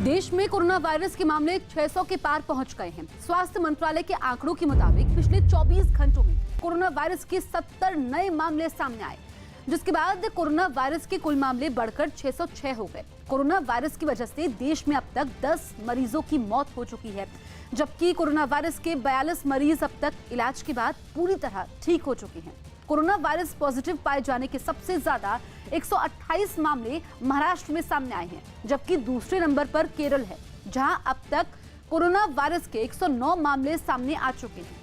देश में corona virus के मामले 600 के पार पहुंच गए हैं। स्वास्थ्य मंत्रालय के आंकड़ों के मुताबिक पिछले 24 घंटों में कोरोना वायरस के 70 नए मामले सामने आए, जिसके बाद कोरोना वायरस के कुल मामले बढ़कर 606 हो गए। कोरोना वायरस की वजह से देश में अब तक 10 मरीजों की मौत हो चुकी है, जबकि कोरोना वायरस के 42 मरीज अब तक इलाज के बाद पूरी तरह ठीक हो चुके हैं। कोरोना वायरस पॉजिटिव पाए जाने के सबसे ज्यादा 128 मामले महाराष्ट्र में सामने आए हैं, जबकि दूसरे नंबर पर केरल है, जहां अब तक कोरोना वायरस के 109 मामले सामने आ चुके हैं।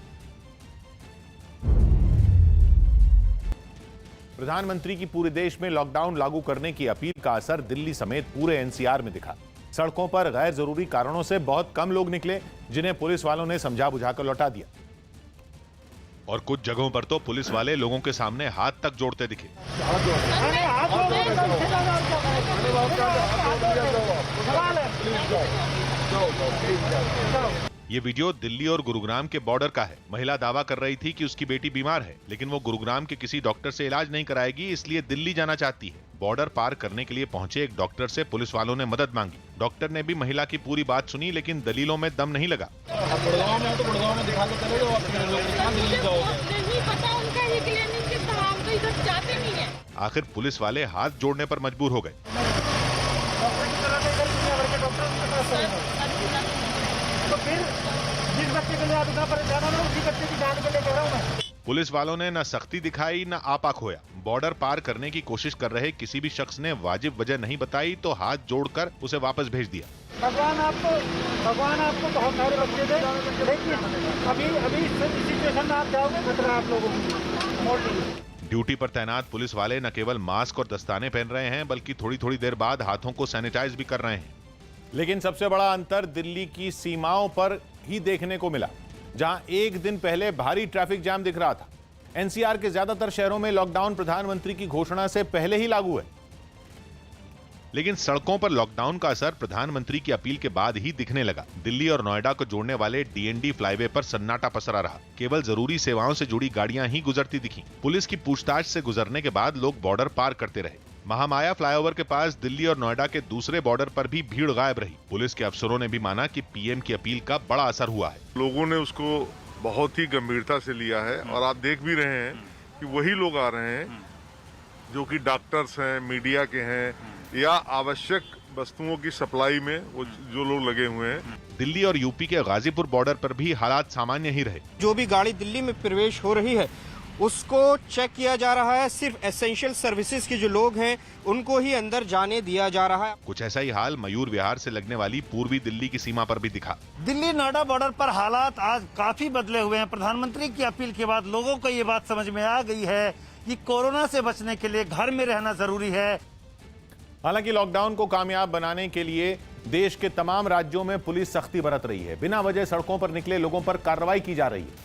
प्रधानमंत्री की पूरे देश में लॉकडाउन लागू करने की अपील का असर दिल्ली समेत पूरे एनसीआर में दिखा। सड़कों पर गैर जरूरी कारणों से बहुत कम लोग निकले, जिन्हें पुलिस वालों ने समझा बुझाकर लौटा दिया। और कुछ जगहों पर तो पुलिस वाले लोगों के सामने हाथ तक जोड़ते दिखे। ये वीडियो दिल्ली और गुरुग्राम के बॉर्डर का है। महिला दावा कर रही थी कि उसकी बेटी बीमार है, लेकिन वो गुरुग्राम के किसी डॉक्टर से इलाज नहीं कराएगी, इसलिए दिल्ली जाना चाहती है। बॉर्डर पार करने के लिए पहुंचे एक डॉक्टर से पुलिस वालों ने मदद मांगी। डॉक्टर ने भी महिला की पूरी बात सुनी, लेकिन दलीलों में दम नहीं लगा। आखिर पुलिस वाले हाथ जोड़ने पर मजबूर हो गए। पुलिस वालों ने न सख्ती दिखाई न आपा खोया। बॉर्डर पार करने की कोशिश कर रहे किसी भी शख्स ने वाजिब वजह नहीं बताई तो हाथ जोड़कर उसे वापस भेज दिया। भगवान आपको बहुत सारे बच्चे दे, लेकिन अभी सिचुएशन में आप जाओगे खतरा आप लोगों को। ड्यूटी पर तैनात पुलिस वाले न केवल मास्क और दस्ताने पहन रहे हैं, बल्कि थोड़ी थोड़ी देर बाद हाथों को सैनिटाइज भी कर रहे हैं। लेकिन सबसे बड़ा अंतर दिल्ली की सीमाओं पर ही देखने को मिला, जहां एक दिन पहले भारी ट्रैफिक जाम दिख रहा था। एनसीआर के ज्यादातर शहरों में लॉकडाउन प्रधानमंत्री की घोषणा से पहले ही लागू है, लेकिन सड़कों पर लॉकडाउन का असर प्रधानमंत्री की अपील के बाद ही दिखने लगा। दिल्ली और नोएडा को जोड़ने वाले डीएनडी फ्लाईवे पर सन्नाटा पसरा रहा। केवल जरूरी सेवाओं से जुड़ी गाड़ियां ही गुजरती दिखीं। पुलिस की पूछताछ से गुजरने के बाद लोग बॉर्डर पार करते रहे। महामाया फ्लाईओवर के पास दिल्ली और नोएडा के दूसरे बॉर्डर पर भी भीड़ गायब रही। पुलिस के अफसरों ने भी माना कि पीएम की अपील का बड़ा असर हुआ है। लोगों ने उसको बहुत ही गंभीरता से लिया है और आप देख भी रहे हैं कि वही लोग आ रहे हैं जो कि डॉक्टर्स हैं, मीडिया के हैं, या आवश्यक वस्तुओं की सप्लाई में वो जो लोग लगे हुए हैं। दिल्ली और यूपी के गाजीपुर बॉर्डर पर भी हालात सामान्य ही रहे। जो भी गाड़ी दिल्ली में प्रवेश हो रही है उसको चेक किया जा रहा है। सिर्फ एसेंशियल सर्विसेज के जो लोग हैं उनको ही अंदर जाने दिया जा रहा है। कुछ ऐसा ही हाल मयूर विहार से लगने वाली पूर्वी दिल्ली की सीमा पर भी दिखा। दिल्ली नोएडा बॉर्डर पर हालात आज काफी बदले हुए हैं। प्रधानमंत्री की अपील के बाद लोगों को ये बात समझ में आ गई है कि कोरोना से बचने के लिए घर में रहना जरूरी है। हालांकि लॉकडाउन को कामयाब बनाने के लिए देश के तमाम राज्यों में पुलिस सख्ती बरत रही है। बिना वजह सड़कों पर निकले लोगों पर कार्रवाई की जा रही है,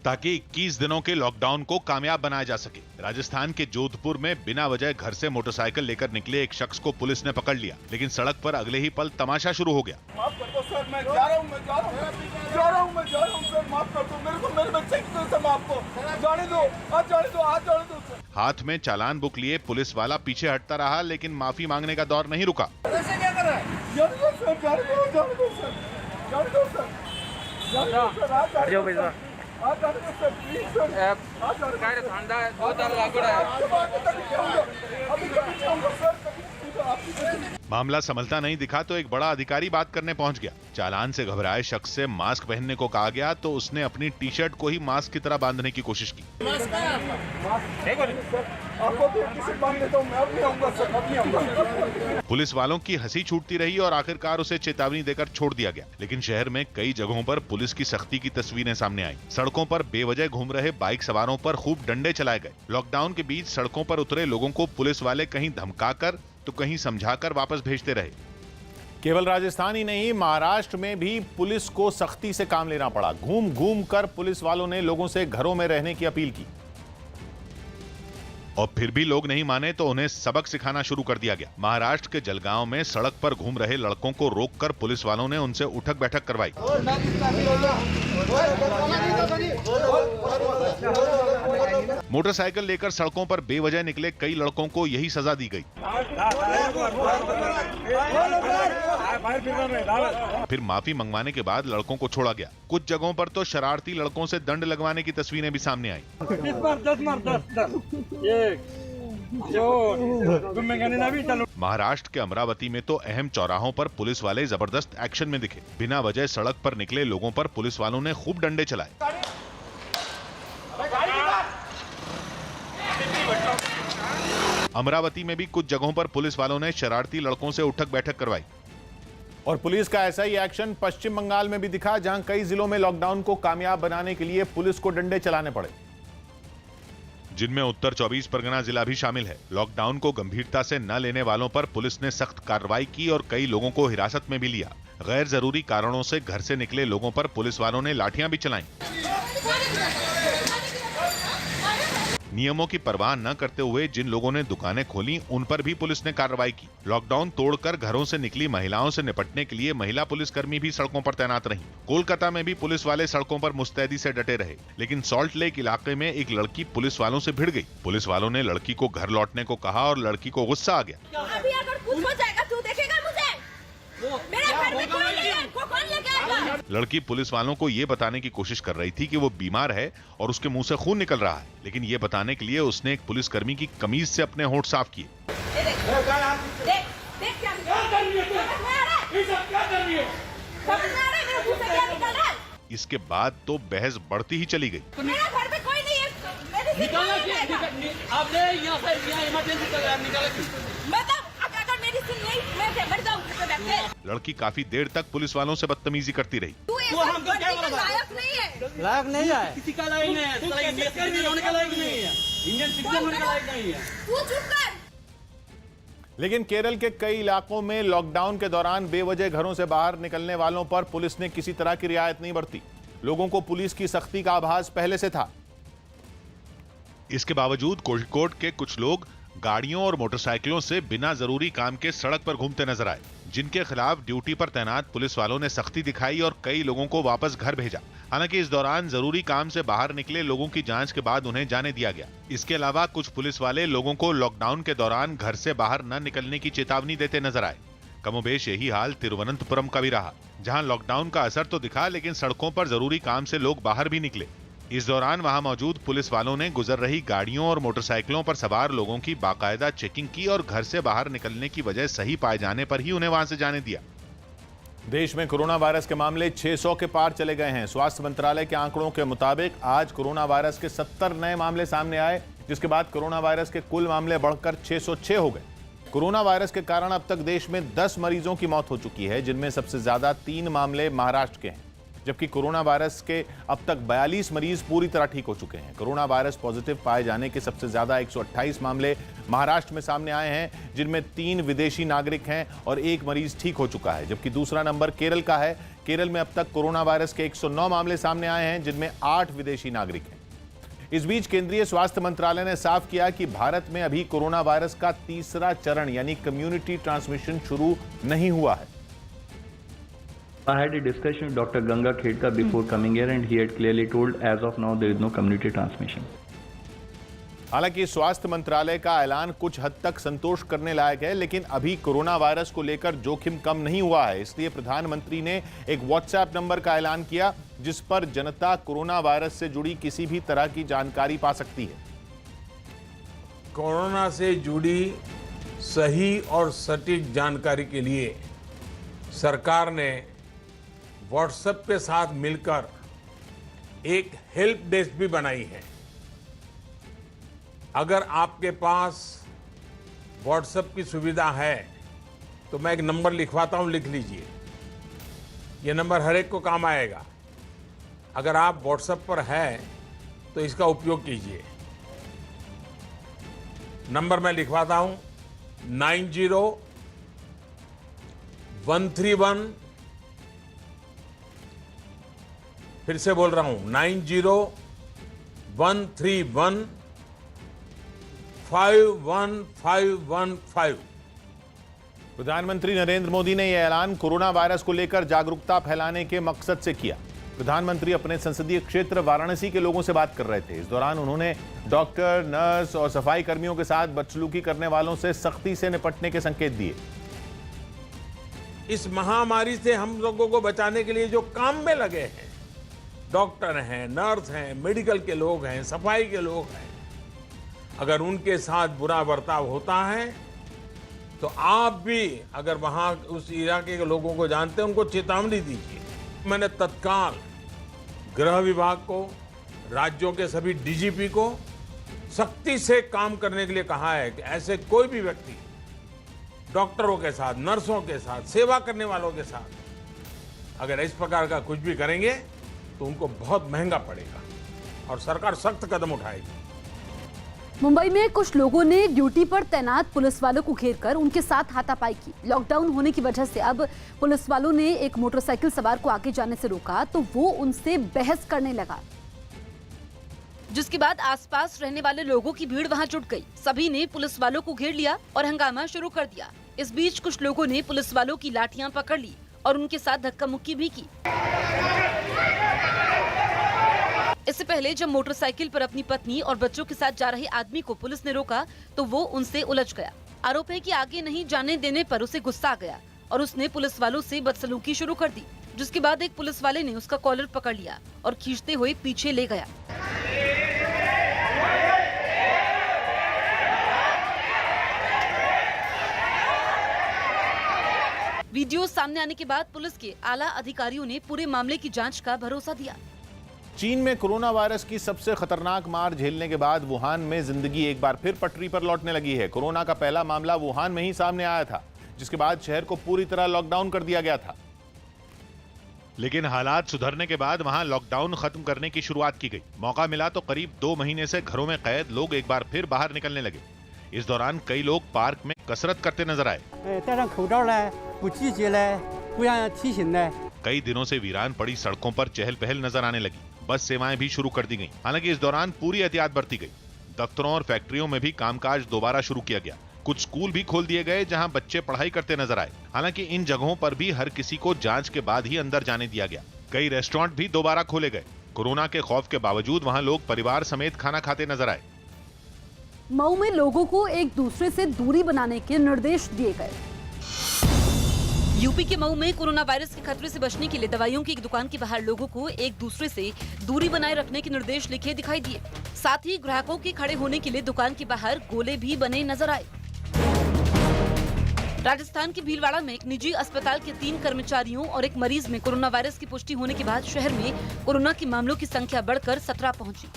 ताकि 21 दिनों के लॉकडाउन को कामयाब बनाया जा सके। राजस्थान के जोधपुर में बिना वजह घर से मोटरसाइकिल लेकर निकले एक शख्स को पुलिस ने पकड़ लिया, लेकिन सड़क पर अगले ही पल तमाशा शुरू हो गया। माफ कर दो सर, मैं जा रहा हूं सर, माफ कर दो मेरे को, मेरे बच्चे की तरफ से माफ को जाने दो, आज जाने दो सर। हाथ में चालान बुक लिए पुलिस वाला पीछे हटता रहा, लेकिन माफी मांगने का दौर नहीं रुका। ऐसे क्या कर रहा है? जाने दो सर, जाने दो सर। मामला संभलता नहीं दिखा तो एक बड़ा अधिकारी बात करने पहुंच गया। चालान से घबराए शख्स से मास्क पहनने को कहा गया तो उसने अपनी टी शर्ट को ही मास्क की तरह बांधने की कोशिश की। पुलिस वालों की हंसी छूटती रही और आखिरकार उसे चेतावनी देकर छोड़ दिया गया। लेकिन शहर में कई जगहों पर पुलिस की सख्ती की तस्वीरें सामने आई। सड़कों पर बेवजह घूम रहे बाइक सवारों पर खूब डंडे चलाए गए। लॉकडाउन के बीच सड़कों पर उतरे लोगों को पुलिस वाले कहीं धमकाकर तो कहीं समझाकर वापस भेजते रहे। केवल राजस्थान ही नहीं, महाराष्ट्र में भी पुलिस को सख्ती से काम लेना पड़ा। घूम घूम कर पुलिस वालों ने लोगों से घरों में रहने की अपील की। और फिर भी लोग नहीं माने तो उन्हें सबक सिखाना शुरू कर दिया गया। महाराष्ट्र के जलगांव में सड़क पर घूम रहे लड़कों को रोककर पुलिस वालों ने उनसे उठक बैठक करवाई। मोटरसाइकिल लेकर सड़कों पर बेवजह निकले कई लड़कों को यही सजा दी गई। फिर माफी मंगवाने के बाद लड़कों को छोड़ा गया। कुछ जगहों पर तो शरारती लड़कों से दंड लगवाने की तस्वीरें भी सामने आई। महाराष्ट्र के अमरावती में तो अहम चौराहों पर पुलिस वाले जबरदस्त एक्शन में दिखे। बिना वजह सड़क पर निकले लोगों पर पुलिस वालों ने खूब डंडे चलाए। अमरावती में भी कुछ जगहों पर पुलिस वालों ने शरारती लड़कों से उठक बैठक करवाई। और पुलिस का ऐसा ही एक्शन पश्चिम बंगाल में भी दिखा, जहां कई जिलों में लॉकडाउन को कामयाब बनाने के लिए पुलिस को डंडे चलाने पड़े, जिनमें उत्तर 24 परगना जिला भी शामिल है। लॉकडाउन को गंभीरता से न लेने वालों पर पुलिस ने सख्त कार्रवाई की और कई लोगों को हिरासत में भी लिया। गैर जरूरी कारणों से घर से निकले लोगों पर पुलिस वालों ने लाठियां भी चलाईं। नियमों की परवाह न करते हुए जिन लोगों ने दुकानें खोली उन पर भी पुलिस ने कार्रवाई की। लॉकडाउन तोड़कर घरों से निकली महिलाओं से निपटने के लिए महिला पुलिसकर्मी भी सड़कों पर तैनात रहीं। कोलकाता में भी पुलिस वाले सड़कों पर मुस्तैदी से डटे रहे, लेकिन सॉल्ट लेक इलाके में एक लड़की पुलिस वालों से भिड़ गई। पुलिस वालों ने लड़की को घर लौटने को कहा और लड़की को गुस्सा आ गया। अभी अगर कुछ हो जाएगा तू देखेगा मुझे, मेरे घर में कोई नहीं है, कौन लेके आएगा? लड़की पुलिस वालों को ये बताने की कोशिश कर रही थी कि वो बीमार है और उसके मुंह से खून निकल रहा है, लेकिन ये बताने के लिए उसने एक पुलिसकर्मी की कमीज से अपने होंठ साफ किए। इसके बाद तो बहस बढ़ती ही चली गई। मेरे घर में कोई नहीं है, लड़की काफी देर तक पुलिस वालों से बदतमीजी करती रही। लायक नहीं है, लायक नहीं है, किसी का लायक नहीं है, इंडियन सिटीजन होने का लायक नहीं है, इंडियन सिटीजन होने का लायक नहीं है। तू चुप कर। लेकिन केरल के कई इलाकों में लॉकडाउन के दौरान बेवजह घरों से बाहर निकलने वालों पर पुलिस ने किसी तरह की रियायत नहीं बरती। लोगों को पुलिस की सख्ती का आभास पहले से था। इसके बावजूद कोझिकोड के कुछ लोग गाड़ियों और मोटरसाइकिलों से बिना जरूरी काम के सड़क पर घूमते नजर आए, जिनके खिलाफ ड्यूटी पर तैनात पुलिस वालों ने सख्ती दिखाई और कई लोगों को वापस घर भेजा। हालांकि इस दौरान जरूरी काम से बाहर निकले लोगों की जांच के बाद उन्हें जाने दिया गया। इसके अलावा कुछ पुलिस वाले लोगों को लॉकडाउन के दौरान घर से बाहर न निकलने की चेतावनी देते नजर आए। कमोबेश यही हाल तिरुवनंतपुरम का भी रहा, जहां लॉकडाउन का असर तो दिखा, लेकिन सड़कों पर जरूरी काम से लोग बाहर भी निकले। इस दौरान वहां मौजूद पुलिस वालों ने गुजर रही गाड़ियों और मोटरसाइकिलों पर सवार लोगों की बाकायदा चेकिंग की और घर से बाहर निकलने की वजह सही पाए जाने पर ही उन्हें वहां से जाने दिया। देश में कोरोना वायरस के मामले 600 के पार चले गए हैं। स्वास्थ्य मंत्रालय के आंकड़ों के मुताबिक आज कोरोना वायरस के 70 नए मामले सामने आए, जिसके बाद कोरोना वायरस के कुल मामले बढ़कर 606 हो गए। कोरोना वायरस के कारण अब तक देश में 10 मरीजों की मौत हो चुकी है, जिनमें सबसे ज्यादा 3 मामले महाराष्ट्र के हैं, जबकि कोरोना वायरस के अब तक 42 मरीज पूरी तरह ठीक हो चुके हैं। कोरोना वायरस पॉजिटिव पाए जाने के सबसे ज्यादा 128 मामले महाराष्ट्र में सामने आए हैं, जिनमें 3 विदेशी नागरिक हैं और 1 मरीज ठीक हो चुका है, जबकि दूसरा नंबर केरल का है। केरल में अब तक कोरोना वायरस के 109 मामले सामने आए हैं, जिनमें 8 विदेशी नागरिक हैं। इस बीच केंद्रीय स्वास्थ्य मंत्रालय ने साफ किया कि भारत में अभी कोरोना वायरस का तीसरा चरण यानी कम्युनिटी ट्रांसमिशन शुरू नहीं हुआ है। I had a discussion with Dr. Ganga Khedka before coming here and he had clearly told as of now there is no community transmission. हालांकि स्वास्थ्य मंत्रालय का ऐलान कुछ हद तक संतोष करने लायक है, लेकिन अभी कोरोना वायरस को लेकर जोखिम कम नहीं हुआ है। इसलिए प्रधानमंत्री ने एक व्हाट्सएप नंबर का ऐलान किया, जिस पर जनता कोरोना वायरस से जुड़ी किसी भी तरह की जानकारी पा सकती है। कोरोना से जुड़ी सही और सटीक जानकारी के लिए सरकार ने व्हाट्सएप के साथ मिलकर एक हेल्प डेस्क भी बनाई है। अगर आपके पास व्हाट्सएप की सुविधा है तो मैं एक नंबर लिखवाता हूं, लिख लीजिए। ये नंबर हर एक को काम आएगा। अगर आप व्हाट्सएप पर हैं तो इसका उपयोग कीजिए। नंबर मैं लिखवाता हूं 90-131, फिर से बोल रहा हूं 90-131 5115। प्रधानमंत्री नरेंद्र मोदी ने यह ऐलान कोरोना वायरस को लेकर जागरूकता फैलाने के मकसद से किया। प्रधानमंत्री अपने संसदीय क्षेत्र वाराणसी के लोगों से बात कर रहे थे। इस दौरान उन्होंने डॉक्टर, नर्स और सफाई कर्मियों के साथ बदसलूकी करने वालों से सख्ती से निपटने के संकेत दिए। इस महामारी से हम लोगों को बचाने के लिए जो काम में लगे हैं, डॉक्टर हैं, नर्स हैं, मेडिकल के लोग हैं, सफाई के लोग हैं, अगर उनके साथ बुरा बर्ताव होता है तो आप भी अगर वहां उस इलाके के लोगों को जानते हैं, उनको चेतावनी दीजिए। मैंने तत्काल गृह विभाग को, राज्यों के सभी डीजीपी को सख्ती से काम करने के लिए कहा है कि ऐसे कोई भी व्यक्ति डॉक्टरों के साथ, नर्सों के साथ, सेवा करने वालों के साथ अगर इस प्रकार का कुछ भी करेंगे तो उनको बहुत महंगा पड़ेगा और सरकार सख्त कदम उठाएगी। मुंबई में कुछ लोगों ने ड्यूटी पर तैनात पुलिस वालों को घेरकर उनके साथ हाथापाई की। लॉकडाउन होने की वजह से अब पुलिस वालों ने एक मोटरसाइकिल सवार को आगे जाने से रोका तो वो उनसे बहस करने लगा, जिसके बाद आसपास रहने वाले लोगों की भीड़ वहां जुट गई। सभी ने पुलिस वालों को घेर लिया और हंगामा शुरू कर दिया। इस बीच कुछ लोगों ने पुलिस वालों की लाठियां पकड़ ली और उनके साथ धक्का मुक्की भी की। इससे पहले जब मोटरसाइकिल पर अपनी पत्नी और बच्चों के साथ जा रहे आदमी को पुलिस ने रोका तो वो उनसे उलझ गया। आरोप है कि आगे नहीं जाने देने पर उसे गुस्सा आ गया और उसने पुलिस वालों से बदसलूकी शुरू कर दी, जिसके बाद एक पुलिस वाले ने उसका कॉलर पकड़ लिया और खींचते हुए पीछे ले गया। वीडियो सामने आने के बाद पुलिस के आला अधिकारियों ने पूरे मामले की जांच का भरोसा दिया। चीन में कोरोना वायरस की सबसे खतरनाक मार झेलने के बाद वुहान में जिंदगी एक बार फिर पटरी पर लौटने लगी है। कोरोना का पहला मामला वुहान में ही सामने आया था, जिसके बाद शहर को पूरी तरह लॉकडाउन कर दिया गया था। लेकिन हालात सुधरने के बाद वहां लॉकडाउन खत्म करने की शुरुआत की गई। मौका मिला तो करीब 2 महीने से घरों में कैद लोग एक बार फिर बाहर निकलने लगे। इस दौरान कई लोग पार्क में कसरत करते नजर आए। कई दिनों से वीरान पड़ी सड़कों पर चहल पहल नजर आने लगी। बस सेवाएं भी शुरू कर दी गईं। हालांकि इस दौरान पूरी एहतियात बरती गई। दफ्तरों और फैक्ट्रियों में भी कामकाज दोबारा शुरू किया गया। कुछ स्कूल भी खोल दिए गए जहां बच्चे पढ़ाई करते नजर आए। हालांकि इन जगहों पर भी हर किसी को जांच के बाद ही अंदर जाने दिया गया। कई रेस्टोरेंट भी दोबारा खोले गए। कोरोना के खौफ के बावजूद वहां लोग परिवार समेत खाना खाते नजर आए। मऊ में लोगों को एक दूसरे से दूरी बनाने के निर्देश दिए गए। यूपी के मऊ में कोरोना वायरस के खतरे से बचने के लिए दवाइयों की एक दुकान के बाहर लोगों को एक दूसरे से दूरी बनाए रखने के निर्देश लिखे दिखाई दिए। साथ ही ग्राहकों के खड़े होने के लिए दुकान के बाहर गोले भी बने नजर आए। राजस्थान के भीलवाड़ा में एक निजी अस्पताल के 3 कर्मचारियों और एक मरीज में कोरोना वायरस की पुष्टि होने के बाद शहर में कोरोना के मामलों की संख्या बढ़कर 17 पहुंची।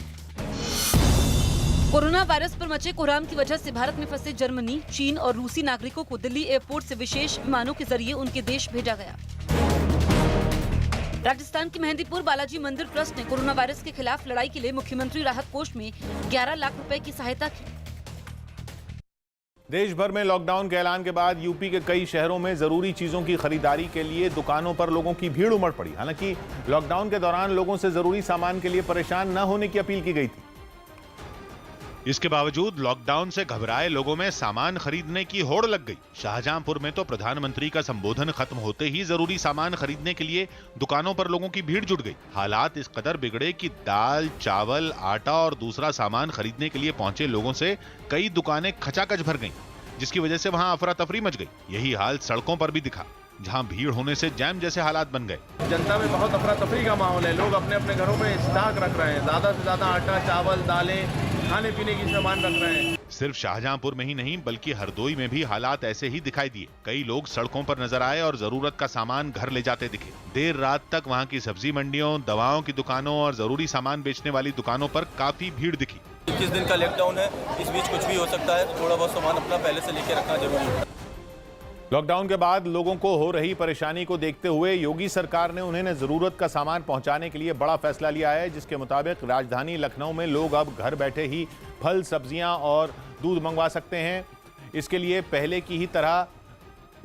कोरोना वायरस पर मचे कोहराम की वजह से भारत में फंसे जर्मनी, चीन और रूसी नागरिकों को दिल्ली एयरपोर्ट से विशेष विमानों के जरिए उनके देश भेजा गया। राजस्थान के मेहंदीपुर बालाजी मंदिर ट्रस्ट ने कोरोना वायरस के खिलाफ लड़ाई के लिए मुख्यमंत्री राहत कोष में 11 लाख रुपए की सहायता की। देश भर में लॉकडाउन के ऐलान के बाद यूपी के कई शहरों में जरूरी चीजों की खरीदारी के लिए दुकानों पर लोगों की भीड़ उमड़ पड़ी। हालांकि लॉकडाउन के दौरान लोगों से जरूरी सामान के लिए परेशान न होने की अपील की गई थी। इसके बावजूद लॉकडाउन से घबराए लोगों में सामान खरीदने की होड़ लग गई। शाहजहांपुर में तो प्रधानमंत्री का संबोधन खत्म होते ही जरूरी सामान खरीदने के लिए दुकानों पर लोगों की भीड़ जुट गई। हालात इस कदर बिगड़े कि दाल, चावल, आटा और दूसरा सामान खरीदने के लिए पहुंचे लोगों से कई दुकानें खचाखच भर गईं, जिसकी वजह से वहां अफरा तफरी मच गई। यही हाल सड़कों पर भी दिखा, जहां भीड़ होने से जैम जैसे हालात बन गए। जनता में बहुत अफरा तफरी का माहौल है। लोग अपने अपने घरों में स्टॉक रख रहे हैं, ज्यादा से ज्यादा आटा, चावल, दालें, खाने पीने की सामान रख रहे हैं। सिर्फ शाहजहांपुर में ही नहीं बल्कि हरदोई में भी हालात ऐसे ही दिखाई दिए। कई लोग सड़कों पर नजर आए और जरूरत का सामान घर ले जाते दिखे। देर रात तक वहां की सब्जी मंडियों, दवाओं की दुकानों और जरूरी सामान बेचने वाली दुकानों पर काफी भीड़ दिखी। 21 दिन का लॉकडाउन है, इस बीच कुछ भी हो सकता है, थोड़ा बहुत सामान अपना पहले से लेके रखना जरूरी है। लॉकडाउन के बाद लोगों को हो रही परेशानी को देखते हुए योगी सरकार ने उन्हें जरूरत का सामान पहुंचाने के लिए बड़ा फैसला लिया है, जिसके मुताबिक राजधानी लखनऊ में लोग अब घर बैठे ही फल, सब्जियां और दूध मंगवा सकते हैं। इसके लिए पहले की ही तरह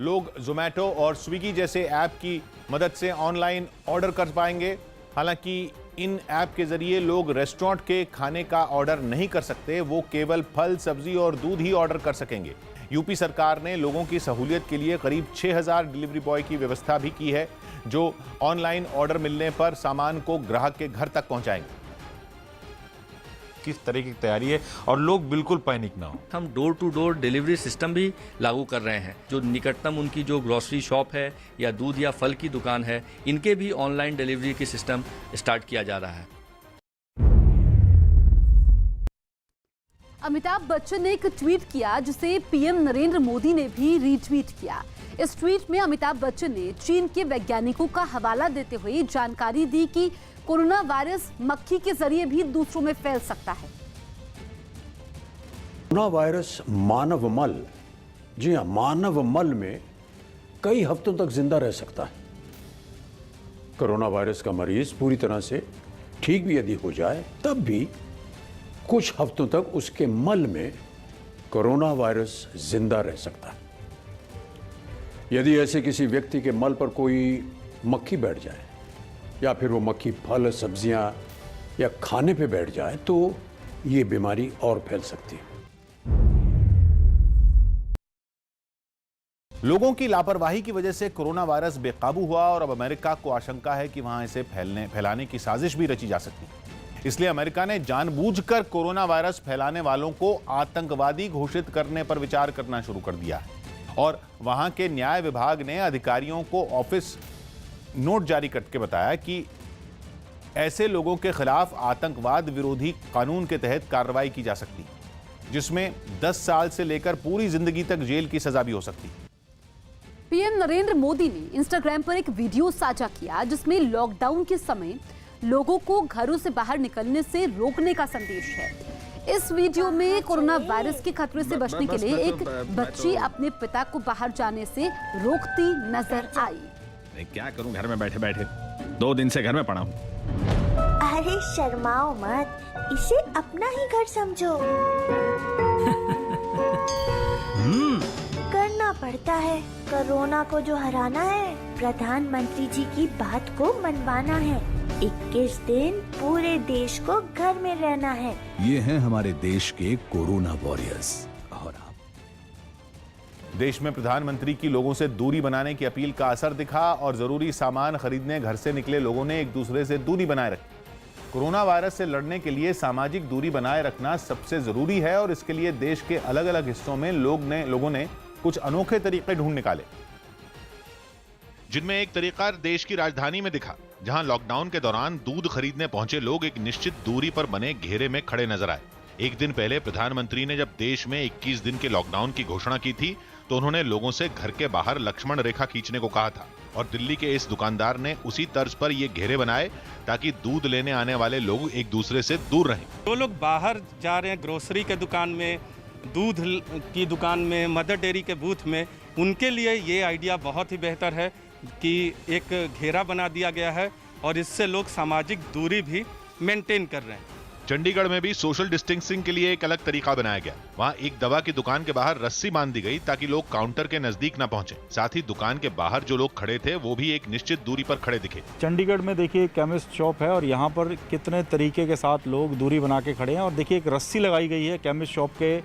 लोग जोमैटो और स्विगी जैसे ऐप की मदद से ऑनलाइन ऑर्डर कर पाएंगे। हालांकि इन ऐप के जरिए लोग रेस्टोरेंट के खाने का ऑर्डर नहीं कर सकते, वो केवल फल, सब्जी और दूध ही ऑर्डर कर सकेंगे। यूपी सरकार ने लोगों की सहूलियत के लिए करीब 6000 डिलीवरी बॉय की व्यवस्था भी की है, जो ऑनलाइन ऑर्डर मिलने पर सामान को ग्राहक के घर तक पहुंचाएंगे। किस तरह की तैयारी है और लोग बिल्कुल पैनिक ना हो। हम door to door delivery system भी लागू कर रहे हैं। जो निकटतम उनकी जो ग्रोसरी शॉप है या दूध या फल की दुकान है, इनके भी ऑनलाइन डिलीवरी की सिस्टम स्टार्ट किया जा रहा है। अमिताभ बच्चन ने एक ट्वीट किया जिसे पीएम नरेंद्र मोदी ने भी रीट्वीट किया। इस ट्वीट में अमिताभ बच्चन ने चीन के वैज्ञानिकों का हवाला देते हुए जानकारी दी कि कोरोना वायरस मक्खी के जरिए भी दूसरों में फैल सकता है। कोरोना वायरस मानव मल, जी हाँ, मानव मल में कई हफ्तों तक जिंदा रह सकता है। कोरोना वायरस का मरीज पूरी तरह से ठीक भी यदि हो जाए, तब भी कुछ हफ्तों तक उसके मल में कोरोना वायरस जिंदा रह सकता है। यदि ऐसे किसी व्यक्ति के मल पर कोई मक्खी बैठ जाए या फिर वो मक्खी फल, सब्जियां या खाने पे बैठ जाए, तो ये बीमारी और फैल सकती है। लोगों की लापरवाही की वजह से कोरोना वायरस बेकाबू हुआ और अब अमेरिका को आशंका है कि वहां इसे फैलाने की साजिश भी रची जा सकती है। इसलिए अमेरिका ने जानबूझकर कोरोना वायरस फैलाने वालों को आतंकवादी घोषित करने पर विचार करना शुरू कर दिया है और वहां के न्याय विभाग ने अधिकारियों को ऑफिस नोट जारी करके बताया कि ऐसे लोगों के खिलाफ आतंकवाद विरोधी कानून के तहत कार्रवाई की जा सकती है, जिसमें 10 साल से लेकर पूरी जिंदगी तक जेल की सजा भी हो सकती है। पीएम नरेंद्र मोदी ने इंस्टाग्राम पर एक वीडियो साझा किया जिसमें लॉकडाउन के समय लोगों को घरों से बाहर निकलने से रोकने का संदेश है। इस वीडियो में कोरोना वायरस के खतरे से बचने के लिए एक बच्ची अपने पिता को बाहर जाने से रोकती नजर आई। क्या करूं घर में बैठे बैठे, 2 दिन से घर में पड़ा हूं। अरे शर्माओ मत, इसे अपना ही घर समझो। करना पड़ता है। कोरोना को जो हराना है, प्रधानमंत्री जी की बात को मनवाना है। 21 दिन पूरे देश को घर में रहना है। ये हैं हमारे देश के कोरोना वॉरियर्स। और आप देश में प्रधानमंत्री की लोगों से दूरी बनाने की अपील का असर दिखा और जरूरी सामान खरीदने घर से निकले लोगों ने एक दूसरे से दूरी बनाए रखी। कोरोना वायरस से लड़ने के लिए सामाजिक दूरी बनाए रखना सबसे जरूरी है और इसके लिए देश के अलग अलग हिस्सों में लोगों ने कुछ अनोखे तरीके ढूंढ निकाले, जिनमें एक तरीका देश की राजधानी में दिखा, जहां लॉकडाउन के दौरान दूध खरीदने पहुंचे लोग एक निश्चित दूरी पर बने घेरे में खड़े नजर आए। एक दिन पहले प्रधानमंत्री ने जब देश में 21 दिन के लॉकडाउन की घोषणा की थी, तो उन्होंने लोगों से घर के बाहर लक्ष्मण रेखा खींचने को कहा था और दिल्ली के इस दुकानदार ने उसी तर्ज पर ये घेरे बनाए ताकि दूध लेने आने वाले लोग एक दूसरे से दूर रहें। जो लोग बाहर जा रहे हैं, ग्रोसरी के दुकान में, दूध की दुकान में, मदर डेयरी के बूथ में, उनके लिए ये आइडिया बहुत ही बेहतर है कि एक घेरा बना दिया गया है और इससे लोग सामाजिक दूरी भी मेंटेन कर रहे हैं। चंडीगढ़ में भी सोशल डिस्टेंसिंग के लिए एक अलग तरीका बनाया गया। वहां एक दवा की दुकान के बाहर रस्सी बांध दी गई ताकि लोग काउंटर के नजदीक न पहुंचे। साथ ही दुकान के बाहर जो लोग खड़े थे वो भी एक निश्चित दूरी पर खड़े दिखे। चंडीगढ़ में देखिए केमिस्ट शॉप है और यहाँ पर कितने तरीके के साथ लोग दूरी बना के खड़े हैं और देखिए एक रस्सी लगाई गई है केमिस्ट शॉप के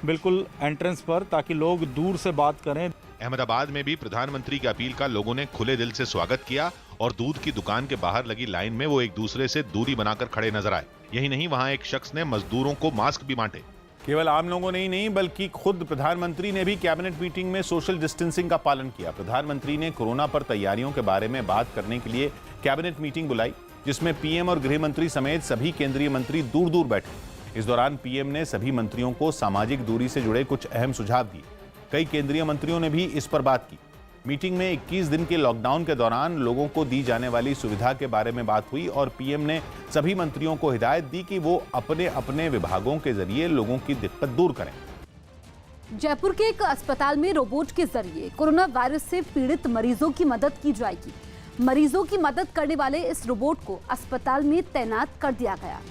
बिल्कुल एंट्रेंस पर ताकि लोग दूर से बात करें। अहमदाबाद में भी प्रधानमंत्री की अपील का लोगों ने खुले दिल से स्वागत किया और दूध की दुकान के बाहर लगी लाइन में वो एक दूसरे से दूरी बनाकर खड़े नजर आए। यही नहीं, वहां एक शख्स ने मजदूरों को मास्क भी बांटे। केवल आम लोगों ने ही नहीं बल्कि खुद प्रधानमंत्री ने भी कैबिनेट मीटिंग में सोशल डिस्टेंसिंग का पालन किया। प्रधानमंत्री ने कोरोना पर तैयारियों के बारे में बात करने के लिए कैबिनेट मीटिंग बुलाई, जिसमें पीएम और गृह मंत्री समेत सभी केंद्रीय मंत्री दूर दूर बैठे। इस दौरान पीएम ने सभी मंत्रियों को सामाजिक दूरी से जुड़े कुछ अहम सुझाव दिए। कई केंद्रीय मंत्रियों ने भी इस पर बात की। मीटिंग में 21 दिन के लॉकडाउन के दौरान लोगों को दी जाने वाली सुविधा के बारे में बात हुई और पीएम ने सभी मंत्रियों को हिदायत दी कि वो अपने अपने विभागों के जरिए लोगों की दिक्कत दूर करें। जयपुर के एक अस्पताल में रोबोट के जरिए कोरोना वायरस से पीड़ित मरीजों की मदद की जाएगी। मरीजों की मदद करने वाले इस रोबोट को अस्पताल में तैनात कर दिया गया।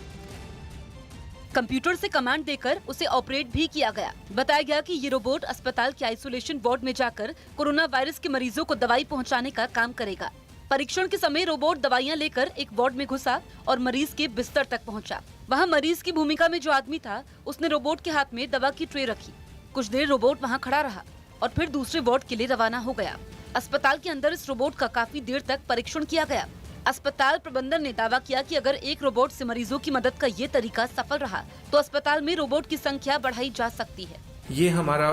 कंप्यूटर से कमांड देकर उसे ऑपरेट भी किया गया। बताया गया कि ये रोबोट अस्पताल के आइसोलेशन वार्ड में जाकर कोरोना वायरस के मरीजों को दवाई पहुंचाने का काम करेगा। परीक्षण के समय रोबोट दवाइयां लेकर एक वार्ड में घुसा और मरीज के बिस्तर तक पहुंचा। वहां मरीज की भूमिका में जो आदमी था उसने रोबोट के हाथ में दवा की ट्रे रखी। कुछ देर रोबोट वहां खड़ा रहा और फिर दूसरे वार्ड के लिए रवाना हो गया। अस्पताल के अंदर इस रोबोट का काफी देर तक परीक्षण किया गया। अस्पताल प्रबंधन ने दावा किया कि अगर एक रोबोट से मरीजों की मदद का ये तरीका सफल रहा तो अस्पताल में रोबोट की संख्या बढ़ाई जा सकती है। ये हमारा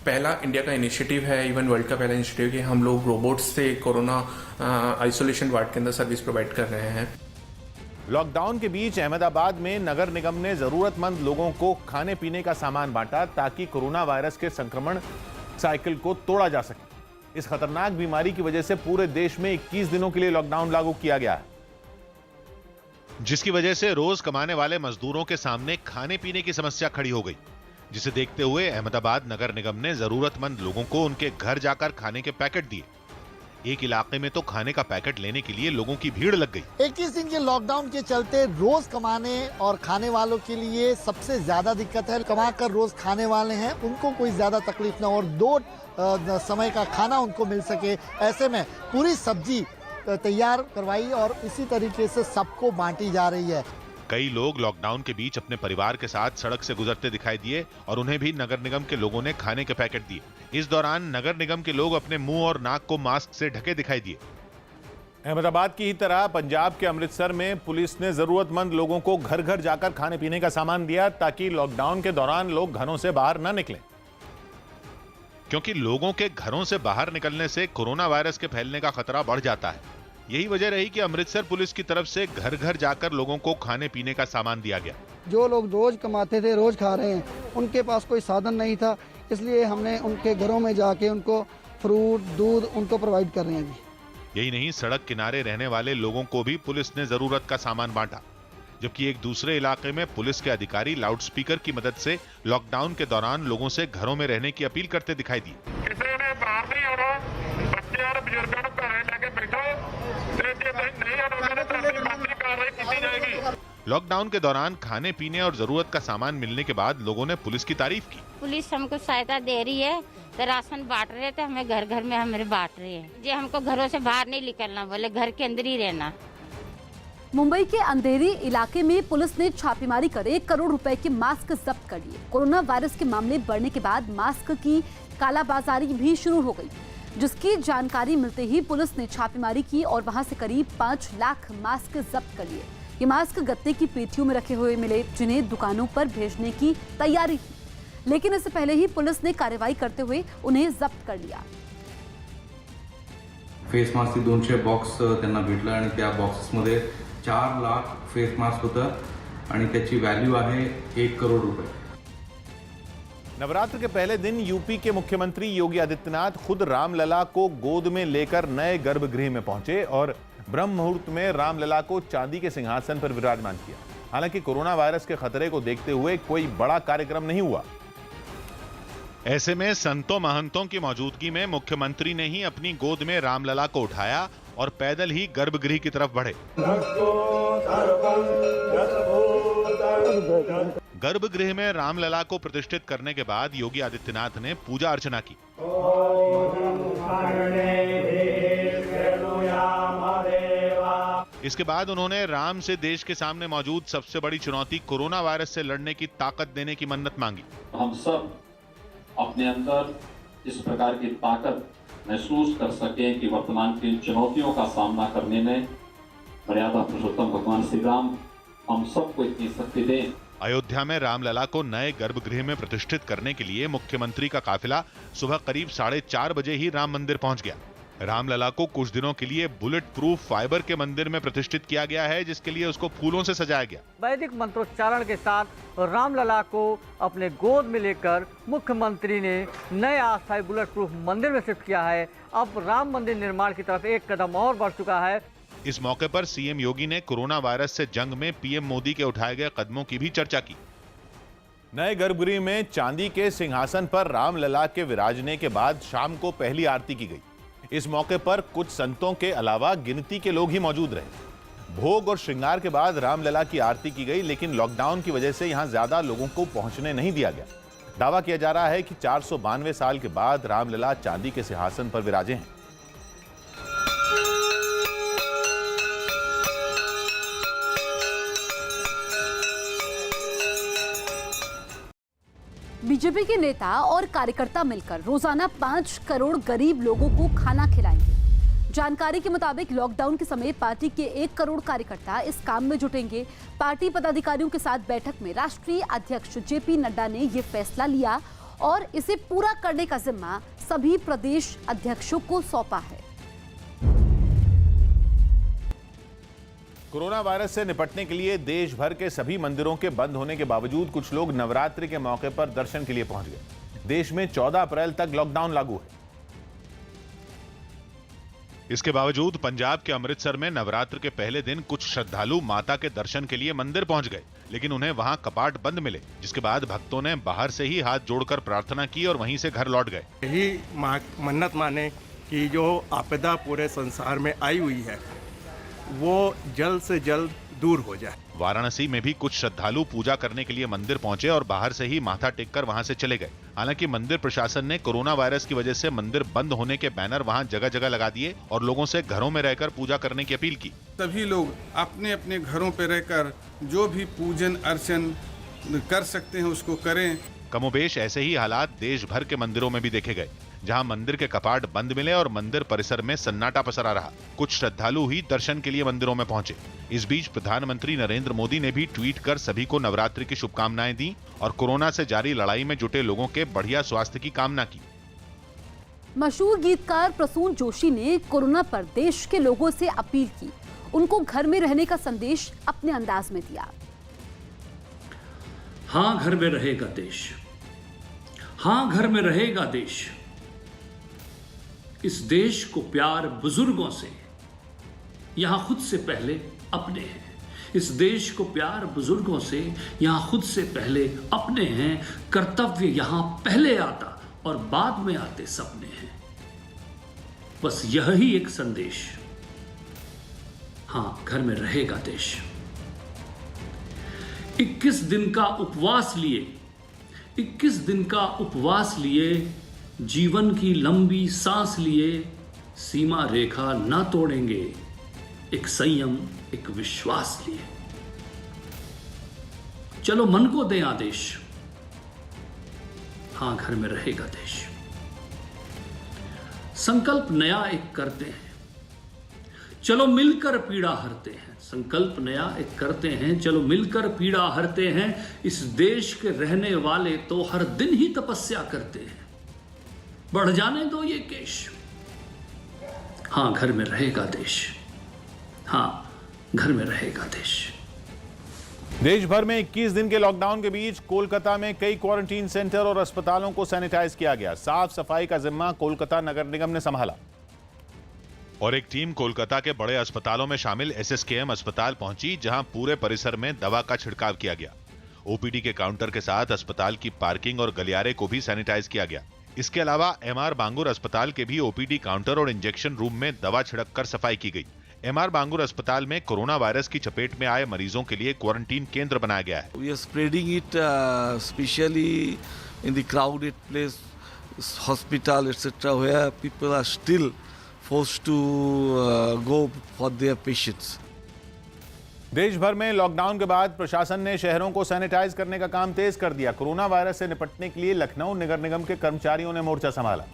पहला इंडिया का इनिशिएटिव है, इवन वर्ल्ड का पहला इनिशिएटिव कि हम लोग रोबोट्स से कोरोना आइसोलेशन वार्ड के अंदर सर्विस प्रोवाइड कर रहे हैं। लॉकडाउन के बीच अहमदाबाद में नगर निगम ने जरूरतमंद लोगों को खाने पीने का सामान बांटा ताकि कोरोना वायरस के संक्रमण साइकिल को तोड़ा जा सके। इस खतरनाक बीमारी की वजह से पूरे देश में 21 दिनों के लिए लॉकडाउन लागू किया गया है, जिसकी वजह से रोज कमाने वाले मजदूरों के सामने खाने पीने की समस्या खड़ी हो गई, जिसे देखते हुए अहमदाबाद नगर निगम ने जरूरतमंद लोगों को उनके घर जाकर खाने के पैकेट दिए। एक इलाके में तो खाने का पैकेट लेने के लिए लोगों की भीड़ लग गई। 21 दिन के लॉकडाउन के चलते रोज कमाने और खाने वालों के लिए सबसे ज्यादा दिक्कत है। कमा कर रोज खाने वाले हैं उनको कोई ज्यादा तकलीफ ना और 2 समय का खाना उनको मिल सके। ऐसे में पूरी सब्जी तैयार करवाई और इसी तरीके से सबको बांटी जा रही है। कई लोग लॉकडाउन के बीच अपने परिवार के साथ सड़क से गुजरते दिखाई दिए और उन्हें भी नगर निगम के लोगों ने खाने के पैकेट दिए। इस दौरान नगर निगम के लोग अपने मुंह और नाक को मास्क से ढके दिखाई दिए। अहमदाबाद की ही तरह पंजाब के अमृतसर में पुलिस ने जरूरतमंद लोगों को घर घर जाकर खाने पीने का सामान दिया ताकि लॉकडाउन के दौरान लोग घरों से बाहर न निकलें। क्योंकि लोगों के घरों से बाहर निकलने से कोरोना वायरस के फैलने का खतरा बढ़ जाता है। यही वजह रही कि अमृतसर पुलिस की तरफ से घर घर जाकर लोगों को खाने पीने का सामान दिया गया। जो लोग रोज कमाते थे, रोज खा रहे हैं, उनके पास कोई साधन नहीं था, इसलिए हमने उनके घरों में जाके उनको फ्रूट, दूध उनको प्रोवाइड कर रहे हैं जी। यही नहीं, सड़क किनारे रहने वाले लोगों को भी पुलिस ने जरूरत का सामान बांटा, जबकि एक दूसरे इलाके में पुलिस के अधिकारी लाउडस्पीकर की मदद से लॉकडाउन के दौरान लोगों से घरों में रहने की अपील करते दिखाई दिए। लॉकडाउन के दौरान खाने पीने और जरूरत का सामान मिलने के बाद लोगों ने पुलिस की तारीफ की। पुलिस हमको सहायता दे रही है, तो राशन बांट रहे थे, हमें घर घर में हमें बांट रहे हैं। जो हमको घरों से बाहर नहीं निकलना, बोले घर के अंदर ही रहना। मुंबई के अंधेरी इलाके में पुलिस ने छापेमारी कर 1 करोड़ रुपए के मास्क जब्त कर लिए। कोरोना वायरस के मामले बढ़ने के बाद मास्क की कालाबाजारी भी शुरू हो गई, जिसकी जानकारी मिलते ही पुलिस ने छापेमारी की और वहां से करीब 5 लाख मास्क जब्त कर लिए। ये मास्क गत्ते की पेटियों में रखे हुए मिले, जिन्हें दुकानों पर भेजने की तैयारी थी, लेकिन इससे पहले ही पुलिस ने कार्रवाई करते हुए उन्हें जब्त कर लिया। फेस मास्क 200 बॉक्स त्यांना भेटलं आणि त्या बॉक्सेसमध्ये 4 लाख फेस मास्क होतं आणि त्याची व्हॅल्यू आहे 1 करोड़ रुपए। नवरात्र के पहले दिन यूपी के मुख्यमंत्री योगी आदित्यनाथ खुद रामलला को गोद में लेकर नए गर्भगृह में पहुंचे और ब्रह्म मुहूर्त में रामलला को चांदी के सिंहासन पर विराजमान किया। हालांकि कोरोना वायरस के खतरे को देखते हुए कोई बड़ा कार्यक्रम नहीं हुआ। ऐसे में संतों महंतों की मौजूदगी में मुख्यमंत्री ने ही अपनी गोद में रामलला को उठाया और पैदल ही गर्भगृह की तरफ बढ़े। गर्भगृह में रामलला को प्रतिष्ठित करने के बाद योगी आदित्यनाथ ने पूजा अर्चना की। इसके बाद उन्होंने राम से देश के सामने मौजूद सबसे बड़ी चुनौती कोरोना वायरस से लड़ने की ताकत देने की मन्नत मांगी। हम सब अपने अंदर इस प्रकार की ताकत महसूस कर सकें कि वर्तमान की चुनौतियों का सामना करने में मर्यादा पुरुषोत्तम भगवान श्री राम हम सबको इतनी शक्ति दें। अयोध्या में रामलला को नए गर्भगृह में प्रतिष्ठित करने के लिए मुख्यमंत्री का काफिला सुबह करीब 4:30 बजे ही राम मंदिर पहुंच गया। रामलला को कुछ दिनों के लिए बुलेट प्रूफ फाइबर के मंदिर में प्रतिष्ठित किया गया है, जिसके लिए उसको फूलों से सजाया गया। वैदिक मंत्रोच्चारण के साथ रामलला को अपने गोद में लेकर मुख्यमंत्री ने नए अस्थायी बुलेट प्रूफ मंदिर में शिफ्ट किया है। अब राम मंदिर निर्माण की तरफ एक कदम और बढ़ चुका है। इस मौके पर सीएम योगी ने कोरोना वायरस से जंग में पीएम मोदी के उठाए गए कदमों की भी चर्चा की। नए गर्भगृह में चांदी के सिंहासन पर रामलला के विराजने के बाद शाम को पहली आरती की गई। इस मौके पर कुछ संतों के अलावा गिनती के लोग ही मौजूद रहे। भोग और श्रृंगार के बाद रामलला की आरती की गई, लेकिन लॉकडाउन की वजह से यहां ज्यादा लोगों को पहुंचने नहीं दिया गया। दावा किया जा रहा है कि 492 साल के बाद रामलला चांदी के सिंहासन पर विराजे हैं। बीजेपी के नेता और कार्यकर्ता मिलकर रोजाना 5 करोड़ गरीब लोगों को खाना खिलाएंगे। जानकारी के मुताबिक लॉकडाउन के समय पार्टी के 1 करोड़ कार्यकर्ता इस काम में जुटेंगे। पार्टी पदाधिकारियों के साथ बैठक में राष्ट्रीय अध्यक्ष जेपी नड्डा ने यह फैसला लिया और इसे पूरा करने का जिम्मा सभी प्रदेश अध्यक्षों को सौंपा है। कोरोना वायरस से निपटने के लिए देश भर के सभी मंदिरों के बंद होने के बावजूद कुछ लोग नवरात्रि के मौके पर दर्शन के लिए पहुंच गए। देश में 14 अप्रैल तक लॉकडाउन लागू है। इसके बावजूद पंजाब के अमृतसर में नवरात्र के पहले दिन कुछ श्रद्धालु माता के दर्शन के लिए मंदिर पहुंच गए, लेकिन उन्हें वहां कपाट बंद मिले, जिसके बाद भक्तों ने बाहर से ही हाथ जोड़कर प्रार्थना की और वहीं से घर लौट गए। यही मन्नत माने कि जो आपदा पूरे संसार में आई हुई है वो जल्द से जल्द दूर हो जाए। वाराणसी में भी कुछ श्रद्धालु पूजा करने के लिए मंदिर पहुंचे और बाहर से ही माथा टेककर वहां से चले गए। हालांकि मंदिर प्रशासन ने कोरोना वायरस की वजह से मंदिर बंद होने के बैनर वहां जगह जगह लगा दिए और लोगों से घरों में रहकर पूजा करने की अपील की। सभी लोग अपने अपने घरों पर रहकर जो भी पूजन अर्चन कर सकते हैं उसको करें। कमोबेश ऐसे ही हालात देश भर के मंदिरों में भी देखे गए, जहां मंदिर के कपाट बंद मिले और मंदिर परिसर में सन्नाटा पसरा रहा। कुछ श्रद्धालु ही दर्शन के लिए मंदिरों में पहुंचे। इस बीच प्रधानमंत्री नरेंद्र मोदी ने भी ट्वीट कर सभी को नवरात्रि की शुभकामनाएं दी और कोरोना से जारी लड़ाई में जुटे लोगों के बढ़िया स्वास्थ्य की कामना की। मशहूर गीतकार प्रसून जोशी ने कोरोना पर देश के लोगों से अपील की। उनको घर में रहने का संदेश अपने अंदाज में दिया। हाँ, घर में रहेगा देश। हाँ, घर में रहेगा देश। इस देश को प्यार बुजुर्गों से, यहां खुद से पहले अपने हैं। इस देश को प्यार बुजुर्गों से, यहां खुद से पहले अपने हैं। कर्तव्य यहां पहले आता और बाद में आते सपने हैं। बस यही एक संदेश। हां, घर में रहेगा देश। 21 दिन का उपवास लिए, 21 दिन का उपवास लिए, जीवन की लंबी सांस लिए, सीमा रेखा ना तोड़ेंगे, एक संयम, एक विश्वास लिए। चलो मन को दें आदेश। हां, घर में रहेगा देश। संकल्प नया एक करते हैं, चलो मिलकर पीड़ा हरते हैं। संकल्प नया एक करते हैं, चलो मिलकर पीड़ा हरते हैं। इस देश के रहने वाले तो हर दिन ही तपस्या करते हैं। बढ़ जाने दो ये केश। हां, घर में रहेगा देश। हां, घर में रहेगा देश। देश भर में 21 दिन के लॉकडाउन के बीच कोलकाता में कई क्वारंटीन सेंटर और अस्पतालों को सैनिटाइज किया गया। साफ सफाई का जिम्मा कोलकाता नगर निगम ने संभाला और एक टीम कोलकाता के बड़े अस्पतालों में शामिल एसएसकेएम अस्पताल पहुंची, जहां पूरे परिसर में दवा का छिड़काव किया गया। ओपीडी के काउंटर के साथ अस्पताल की पार्किंग और गलियारे को भी सैनिटाइज किया गया। इसके अलावा एमआर बांगुर अस्पताल के भी ओपीडी काउंटर और इंजेक्शन रूम में दवा छिड़ककर सफाई की गई। एमआर बांगुर अस्पताल में कोरोना वायरस की चपेट में आए मरीजों के लिए क्वारंटीन केंद्र बनाया गया है। We are spreading it especially in the crowded place, hospital, etc., where people are still forced to go for their patients. देश भर में लॉकडाउन के बाद प्रशासन ने शहरों को सैनिटाइज करने का काम तेज कर दिया। कोरोना वायरस से निपटने के लिए लखनऊ नगर निगम के कर्मचारियों ने मोर्चा संभाला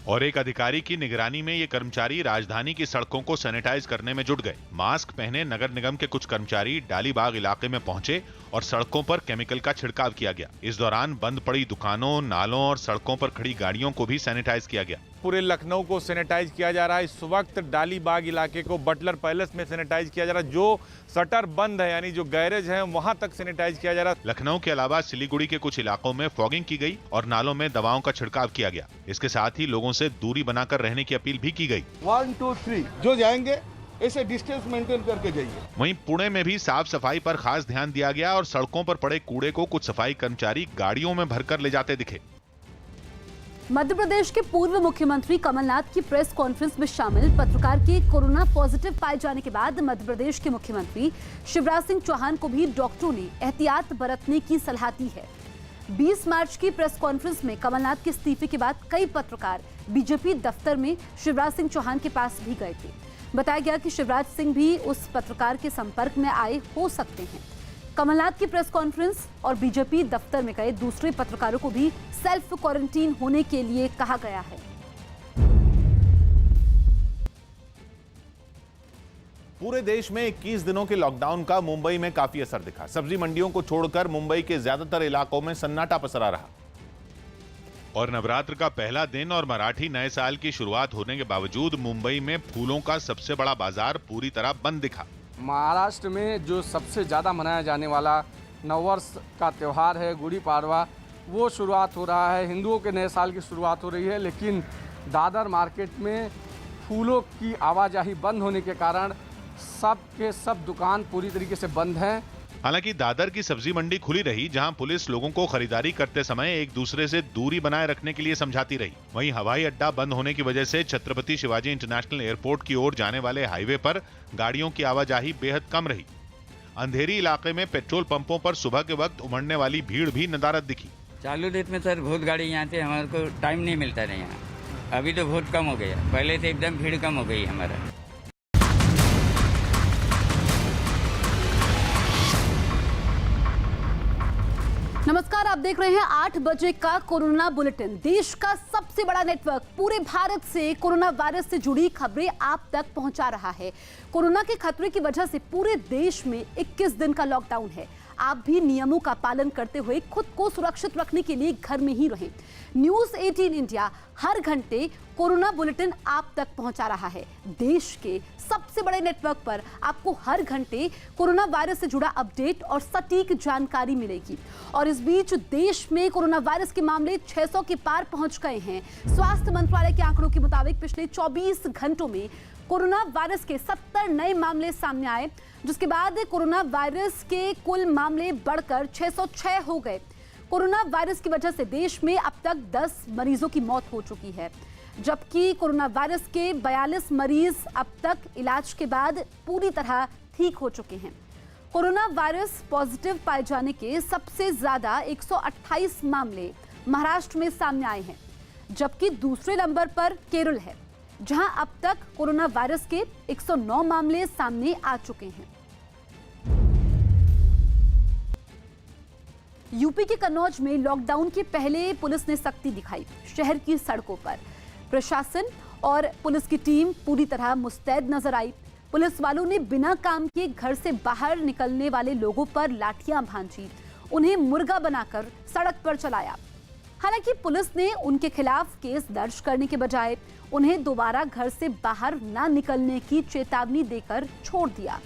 और एक अधिकारी की निगरानी में ये कर्मचारी राजधानी की सड़कों को सैनिटाइज करने में जुट गए। मास्क पहने नगर निगम के कुछ कर्मचारी डालीबाग इलाके में पहुंचे और सड़कों पर केमिकल का छिड़काव किया गया। इस दौरान बंद पड़ी दुकानों, नालों और सड़कों पर खड़ी गाड़ियों को भी सैनिटाइज किया गया। पूरे लखनऊ को सैनिटाइज किया जा रहा है। इस वक्त डालीबाग इलाके को बटलर पैलेस में सैनिटाइज किया जा रहा है। जो शटर बंद है यानी जो गैरेज है वहां तक सैनिटाइज किया जा रहा है। लखनऊ के अलावा सिलीगुड़ी के कुछ इलाकों में फॉगिंग की गई और नालों में दवाओं का छिड़काव किया गया। इसके साथ ही लोगों से दूरी बनाकर रहने की अपील भी की गई। 1, 2, 3 जो जाएंगे ऐसे डिस्टेंस मेंटेन करके जाइए। वहीं पुणे में भी साफ सफाई पर खास ध्यान दिया गया और सड़कों पर पड़े कूड़े को कुछ सफाई कर्मचारी गाड़ियों में भरकर ले जाते दिखे। मध्य प्रदेश के पूर्व मुख्यमंत्री कमलनाथ की प्रेस कॉन्फ्रेंस में शामिल पत्रकार के कोरोना पॉजिटिव पाए जाने के बाद मध्य प्रदेश के मुख्यमंत्री शिवराज सिंह चौहान को भी डॉक्टरों ने एहतियात बरतने की सलाह दी है। 20 मार्च की प्रेस कॉन्फ्रेंस में कमलनाथ के इस्तीफे के बाद कई पत्रकार बीजेपी दफ्तर में शिवराज सिंह चौहान के पास भी गए थे। बताया गया कि शिवराज सिंह भी उस पत्रकार के संपर्क में आए हो सकते हैं। कमलनाथ की प्रेस कॉन्फ्रेंस और बीजेपी दफ्तर में गए दूसरे पत्रकारों को भी सेल्फ क्वारंटीन होने के लिए कहा गया है। पूरे देश में 21 दिनों के लॉकडाउन का मुंबई में काफी असर दिखा। सब्जी मंडियों को छोड़कर मुंबई के ज्यादातर इलाकों में सन्नाटा पसरा रहा। और नवरात्र का पहला दिन और मराठी नए साल की शुरुआत होने के बावजूद मुंबई में फूलों का सबसे बड़ा बाजार पूरी तरह बंद दिखा। महाराष्ट्र में जो सबसे ज़्यादा मनाया जाने वाला नववर्ष का त्यौहार है गुड़ी पाड़वा, वो शुरुआत हो रहा है। हिंदुओं के नए साल की शुरुआत हो रही है, लेकिन दादर मार्केट में फूलों की आवाजाही बंद होने के कारण सब के सब दुकान पूरी तरीके से बंद हैं। हालांकि दादर की सब्जी मंडी खुली रही, जहां पुलिस लोगों को खरीदारी करते समय एक दूसरे से दूरी बनाए रखने के लिए समझाती रही। वहीं हवाई अड्डा बंद होने की वजह से छत्रपति शिवाजी इंटरनेशनल एयरपोर्ट की ओर जाने वाले हाईवे पर गाड़ियों की आवाजाही बेहद कम रही। अंधेरी इलाके में पेट्रोल पंपों पर सुबह के वक्त उमड़ने वाली भीड़ भी नदारद दिखी। चालू डेट में सर बहुत गाड़ी यहाँ से, हमारे को टाइम नहीं मिलता है यहाँ। अभी तो बहुत कम हो गया, पहले से एकदम भीड़ कम हो गई हमारा। नमस्कार, आप देख रहे हैं 8 बजे का कोरोना बुलेटिन। देश का सबसे बड़ा नेटवर्क पूरे भारत से कोरोना वायरस से जुड़ी खबरें आप तक पहुंचा रहा है। कोरोना के खतरे की वजह से पूरे देश में 21 दिन का लॉकडाउन है। आप भी नियमों का पालन करते हुए खुद को सुरक्षित रखने के लिए घर में ही रहें। न्यूज़ 18 इंडिया हर घंटे कोरोना बुलेटिन आप तक पहुंचा रहा है। देश के सबसे बड़े नेटवर्क पर आपको हर घंटे कोरोना वायरस से जुड़ा अपडेट और सटीक जानकारी मिलेगी। और इस बीच देश में कोरोना वायरस के मामले 600 के पार पहुंच गए हैं। स्वास्थ्य मंत्रालय के आंकड़ों के मुताबिक पिछले 24 घंटों में कोरोना वायरस के 70 नए मामले सामने आए, जिसके बाद कोरोना वायरस के कुल मामले बढ़कर 606 हो गए। कोरोना वायरस की वजह से देश में अब तक 10 मरीजों की मौत हो चुकी है, जबकि कोरोना वायरस के 42 मरीज अब तक इलाज के बाद पूरी तरह ठीक हो चुके हैं। कोरोना वायरस पॉजिटिव पाए जाने के सबसे ज्यादा 128 मामले महाराष्ट्र में सामने आए हैं, जबकि दूसरे नंबर पर केरल है, जहां अब तक कोरोना वायरस के 109 मामले सामने आ चुके हैं। यूपी के कन्नौज में लॉकडाउन के पहले पुलिस ने सख्ती दिखाई। शहर की सड़कों पर प्रशासन और पुलिस की टीम पूरी तरह मुस्तैद नजर आई। पुलिस वालों ने बिना काम के घर से बाहर निकलने वाले लोगों पर लाठियां भांजी, उन्हें मुर्गा बनाकर सड़क पर चलाया। हालांकि पुलिस ने उनके खिलाफ केस दर्ज करने के बजाय उन्हें दोबारा घर से बाहर न निकलने की चेतावनी देकर छोड़ दिया।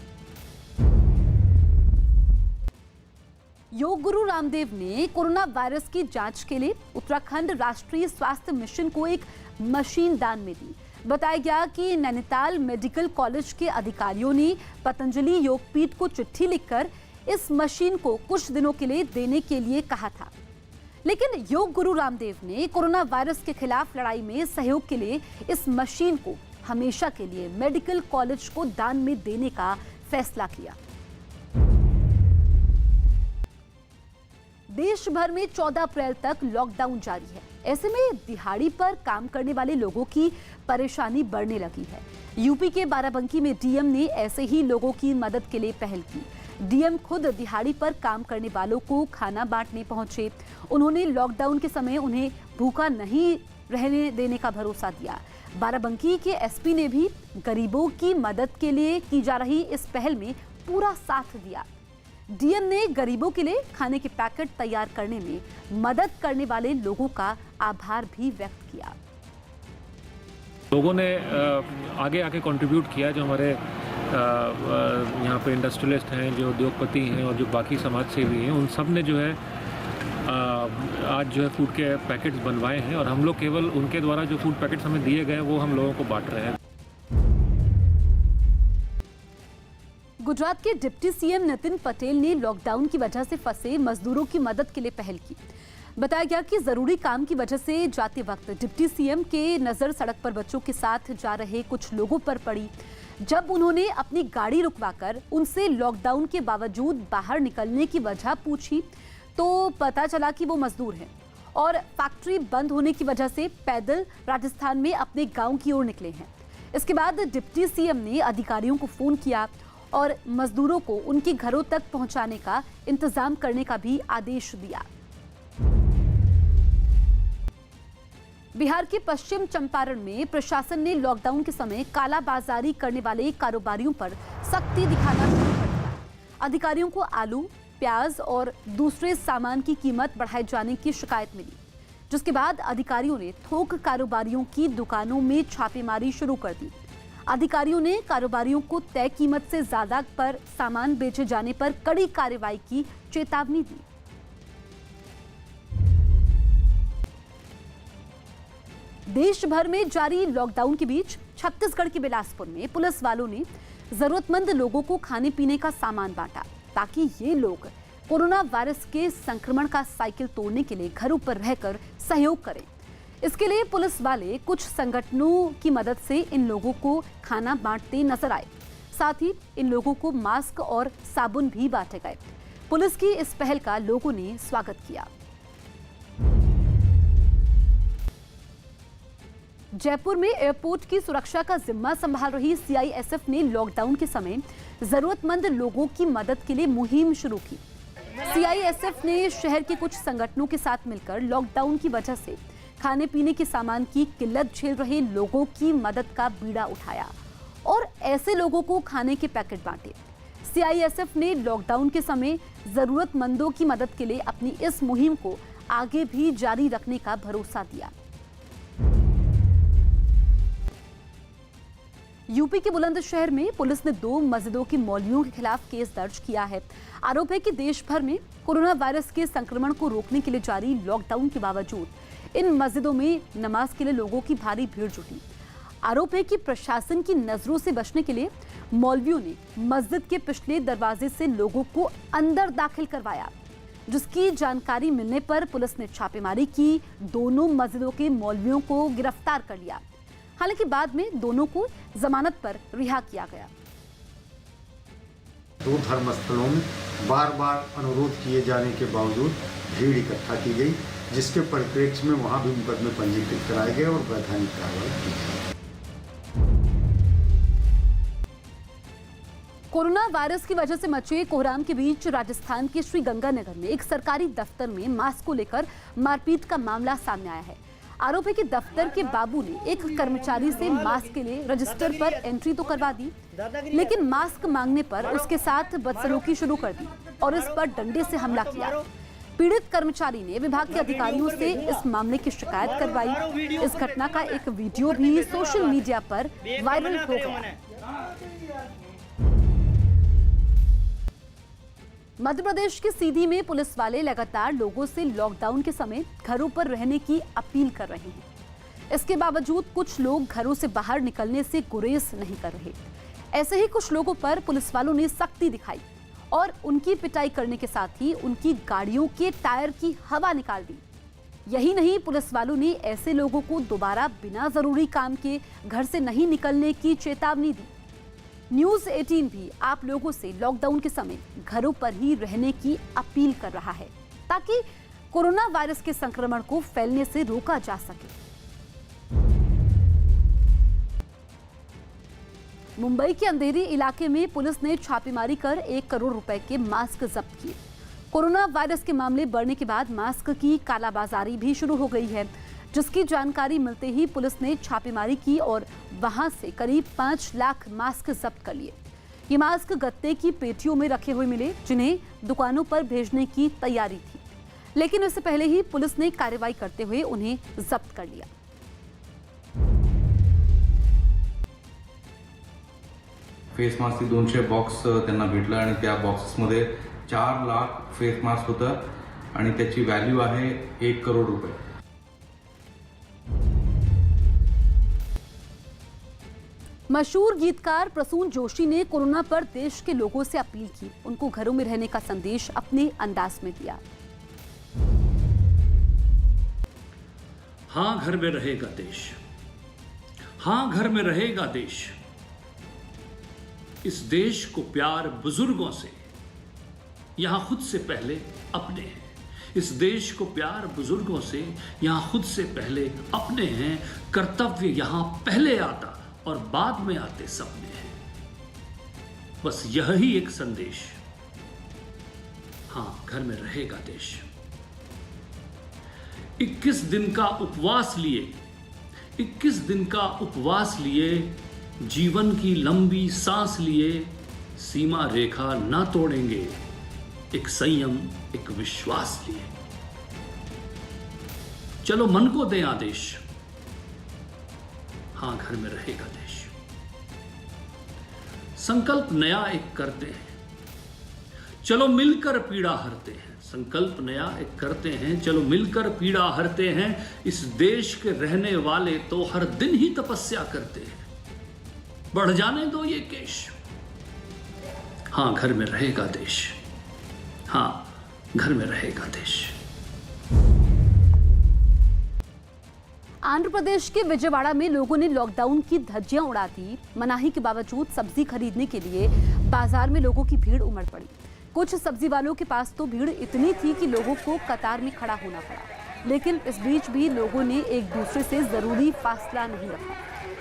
योग गुरु रामदेव ने कोरोना वायरस की जांच के लिए उत्तराखंड राष्ट्रीय स्वास्थ्य मिशन को एक मशीन दान में दी। बताया गया कि नैनीताल मेडिकल कॉलेज के अधिकारियों ने पतंजलि योगपीठ को चिट्ठी लिखकर इस मशीन को कुछ दिनों के लिए देने के लिए कहा था, लेकिन योग गुरु रामदेव ने कोरोना वायरस के खिलाफ लड़ाई में सहयोग के लिए इस मशीन को हमेशा के लिए मेडिकल कॉलेज को दान में देने का फैसला किया। देश भर में 14 अप्रैल तक लॉकडाउन जारी है। ऐसे में दिहाड़ी पर काम करने वाले लोगों की परेशानी बढ़ने लगी है। यूपी के बाराबंकी में डीएम ने ऐसे ही लोगों की मदद के लिए पहल की। डीएम खुद दिहाड़ी पर काम करने वालों को खाना बांटने पहुंचे। उन्होंने लॉकडाउन के समय उन्हें भूखा नहीं रहने देने का भरोसा दिया। बाराबंकी के एसपी ने भी गरीबों की मदद के लिए की जा रही इस पहल में पूरा साथ दिया। डीएम ने गरीबों के लिए खाने के पैकेट तैयार करने में मदद करने वाले लोगों का आभार भी व्यक्त किया। लोगों ने आगे आके कंट्रीब्यूट किया, जो हमारे यहाँ पे इंडस्ट्रियलिस्ट हैं, जो उद्योगपति हैं और जो बाकी समाज सेवी हैं, उन सब ने जो है आज जो है फूड के पैकेट्स बनवाए हैं और हम लोग केवल उनके द्वारा जो फूड पैकेट्स हमें दिए गए वो हम लोगों को बांट रहे हैं। गुजरात के डिप्टी सीएम नितिन पटेल ने लॉकडाउन की वजह से फंसे मजदूरों की मदद के लिए पहल की। बताया गया कि जरूरी काम की वजह से जाते वक्त डिप्टी सीएम के नजर सड़क पर बच्चों के साथ जा रहे कुछ लोगों पर पड़ी। जब उन्होंने अपनी गाड़ी रुकवाकर उनसे लॉकडाउन के बावजूद बाहर निकलने की वजह पूछी तो पता चला कि वो मजदूर हैं और फैक्ट्री बंद होने की वजह से पैदल राजस्थान में अपने गाँव की ओर निकले हैं। इसके बाद डिप्टी सीएम ने अधिकारियों को फोन किया और मजदूरों को उनके घरों तक पहुंचाने का इंतजाम करने का भी आदेश दिया। बिहार के पश्चिम चंपारण में प्रशासन ने लॉकडाउन के समय कालाबाजारी करने वाले कारोबारियों पर सख्ती दिखाना शुरू कर दिया। अधिकारियों को आलू, प्याज और दूसरे सामान की कीमत बढ़ाए जाने की शिकायत मिली, जिसके बाद अधिकारियों ने थोक कारोबारियों की दुकानों में छापेमारी शुरू कर दी। अधिकारियों ने कारोबारियों को तय कीमत से ज्यादा पर सामान बेचे जाने पर कड़ी कार्रवाई की चेतावनी दी। देश भर में जारी लॉकडाउन के बीच छत्तीसगढ़ के बिलासपुर में पुलिस वालों ने जरूरतमंद लोगों को खाने पीने का सामान बांटा, ताकि ये लोग कोरोना वायरस के संक्रमण का साइकिल तोड़ने के लिए घरों पर रहकर सहयोग करें। इसके लिए पुलिस वाले कुछ संगठनों की मदद से इन लोगों को खाना बांटते नजर आए। साथ ही इन लोगों को मास्क और साबुन भी बांटे गए। पुलिस की इस पहल का लोगों ने स्वागत किया। जयपुर में एयरपोर्ट की सुरक्षा का जिम्मा संभाल रही सीआईएसएफ ने लॉकडाउन के समय जरूरतमंद लोगों की मदद के लिए मुहिम शुरू की। सीआईएसएफ ने शहर के कुछ संगठनों के साथ मिलकर लॉकडाउन की वजह से खाने पीने के सामान की किल्लत झेल रहे लोगों की मदद का बीड़ा उठाया और ऐसे लोगों को खाने के पैकेट बांटे। सीआईएसएफ ने लॉकडाउन के समय जरूरतमंदों की मदद के लिए अपनी इस मुहिम को आगे भी जारी रखने का भरोसा दिया। यूपी के बुलंदशहर में पुलिस ने 2 मस्जिदों के मौलवियों के खिलाफ केस दर्ज किया है। आरोप है कि देश भर में कोरोना वायरस के संक्रमण को रोकने के लिए जारी लॉकडाउन के बावजूद इन मस्जिदों में नमाज के लिए लोगों की भारी भीड़ जुटी। आरोप है कि प्रशासन की नजरों से बचने के लिए मौलवियों ने मस्जिद के पिछले दरवाजे से लोगों को अंदर दाखिल करवाया, जिसकी जानकारी मिलने पर पुलिस ने छापेमारी की। दोनों मस्जिदों के मौलवियों को गिरफ्तार कर लिया। हालांकि बाद में दोनों को जमानत पर रिहा किया गया। 2 धर्मस्थलों में बार बार अनुरोध किए जाने के बावजूद भीड़ इकट्ठा की गई, जिसके परिप्रेक्ष्य में वहां भी मुकदमे पंजीकृत कराए गए और वैधानिक कार्रवाई की गई। कोरोना वायरस की वजह से मचे कोहराम के बीच राजस्थान के श्रीगंगानगर में एक सरकारी दफ्तर में मास्क को लेकर मारपीट का मामला सामने आया है। आरोप है कि दफ्तर के बाबू ने एक कर्मचारी से मास्क के लिए रजिस्टर पर एंट्री तो करवा दी, लेकिन मास्क मांगने पर उसके साथ बदसलूकी शुरू कर दी और इस पर डंडे से हमला किया। पीड़ित कर्मचारी ने विभाग के अधिकारियों से इस मामले की शिकायत करवाई। इस घटना का एक वीडियो भी सोशल मीडिया पर वायरल हो गया। मध्य प्रदेश के सीधी में पुलिस वाले लगातार लोगों से लॉकडाउन के समय घरों पर रहने की अपील कर रहे हैं। इसके बावजूद कुछ लोग घरों से बाहर निकलने से गुरेज नहीं कर रहे। ऐसे ही कुछ लोगों पर पुलिस वालों ने सख्ती दिखाई और उनकी पिटाई करने के साथ ही उनकी गाड़ियों के टायर की हवा निकाल दी। यही नहीं, पुलिस वालों ने ऐसे लोगों को दोबारा बिना जरूरी काम के घर से नहीं निकलने की चेतावनी दी। न्यूज़ 18 भी आप लोगों से लॉकडाउन के समय घरों पर ही रहने की अपील कर रहा है, ताकि कोरोना वायरस के संक्रमण को फैलने से रोका जा सके। मुंबई के अंधेरी इलाके में पुलिस ने छापेमारी कर 1 करोड़ रुपए के मास्क जब्त किए। कोरोना वायरस के मामले बढ़ने के बाद मास्क की कालाबाजारी भी शुरू हो गई है, जिसकी जानकारी मिलते ही पुलिस ने छापेमारी की और वहां से करीब 5 लाख मास्क जब्त कर लिए। ये मास्क गत्ते की पेटियों में रखे हुए मिले, जिन्हें दुकानों पर भेजने की तैयारी थी, लेकिन इससे पहले ही पुलिस ने कार्रवाई करते हुए उन्हें जब्त कर लिया। फेस मास्कचे 200 बॉक्स त्यांना भेटलं आणि त्या बॉक्सेसमध्ये 4 लाख फेस मास्क होतं आणि त्याची व्हॅल्यू आहे 1 करोड रुपये। मशहूर गीतकार प्रसून जोशी ने कोरोना पर देश के लोगों से अपील की, उनको घरों में रहने का संदेश अपने अंदाज में दिया। हाँ, घर में रहेगा देश। हाँ, घर में रहेगा देश। इस देश को प्यार बुजुर्गों से, यहां खुद से पहले अपने हैं। इस देश को प्यार बुजुर्गों से, यहां खुद से पहले अपने हैं। कर्तव्य यहां पहले आता और बाद में आते सपने हैं। बस यही एक संदेश। हाँ, घर में रहेगा देश। 21 दिन का उपवास लिए, 21 दिन का उपवास लिए, जीवन की लंबी सांस लिए, सीमा रेखा ना तोड़ेंगे, एक संयम, एक विश्वास लिए। चलो मन को दें आदेश, हाँ घर में रहेगा देश। संकल्प नया एक करते हैं, चलो मिलकर पीड़ा हरते हैं। संकल्प नया एक करते हैं, चलो मिलकर पीड़ा हरते हैं। इस देश के रहने वाले तो हर दिन ही तपस्या करते हैं। बढ़ जाने दो ये केश, हाँ घर में रहेगा देश, हाँ घर में रहेगा देश। आंध्र प्रदेश के विजयवाड़ा में लोगों ने लॉकडाउन की धज्जियां उड़ा दी। मनाही के बावजूद सब्जी खरीदने के लिए बाजार में लोगों की भीड़ उमड़ पड़ी। कुछ सब्जी वालों के पास तो भीड़ इतनी थी कि लोगों को कतार में खड़ा होना पड़ा। लेकिन इस बीच भी लोगों ने एक दूसरे से जरूरी फासला नहीं रखा।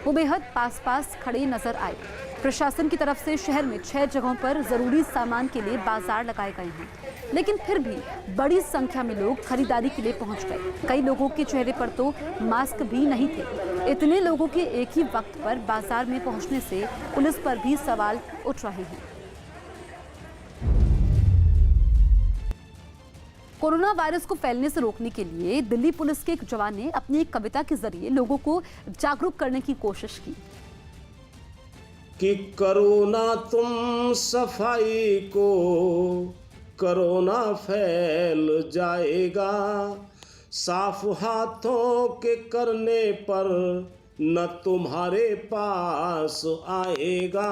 वो बेहद पास खड़े नजर आए। प्रशासन की तरफ से शहर में 6 जगहों पर जरूरी सामान के लिए बाजार लगाए गए हैं, लेकिन फिर भी बड़ी संख्या में लोग खरीदारी के लिए पहुंच गए। कई लोगों के चेहरे पर तो मास्क भी नहीं थे। इतने लोगों के एक ही वक्त पर बाजार में पहुंचने से पुलिस पर भी सवाल उठ रहे हैं। कोरोना वायरस को फैलने से रोकने के लिए दिल्ली पुलिस के एक जवान ने अपनी एक कविता के जरिए लोगों को जागरूक करने की कोशिश की कि करो ना तुम सफाई को, कोरोना फैल जाएगा। साफ हाथों के करने पर न तुम्हारे पास आएगा।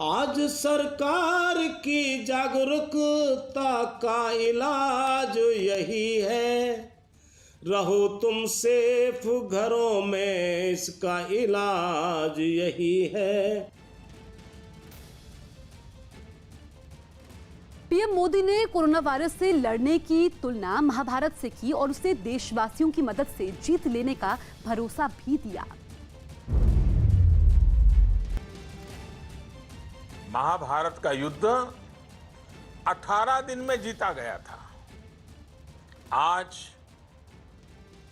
आज सरकार की जागरूकता का इलाज यही है, रहो तुम सेफ घरों में, इसका इलाज यही है। पीएम मोदी ने कोरोना वायरस से लड़ने की तुलना महाभारत से की और उसे देशवासियों की मदद से जीत लेने का भरोसा भी दिया। महाभारत का युद्ध 18 दिन में जीता गया था। आज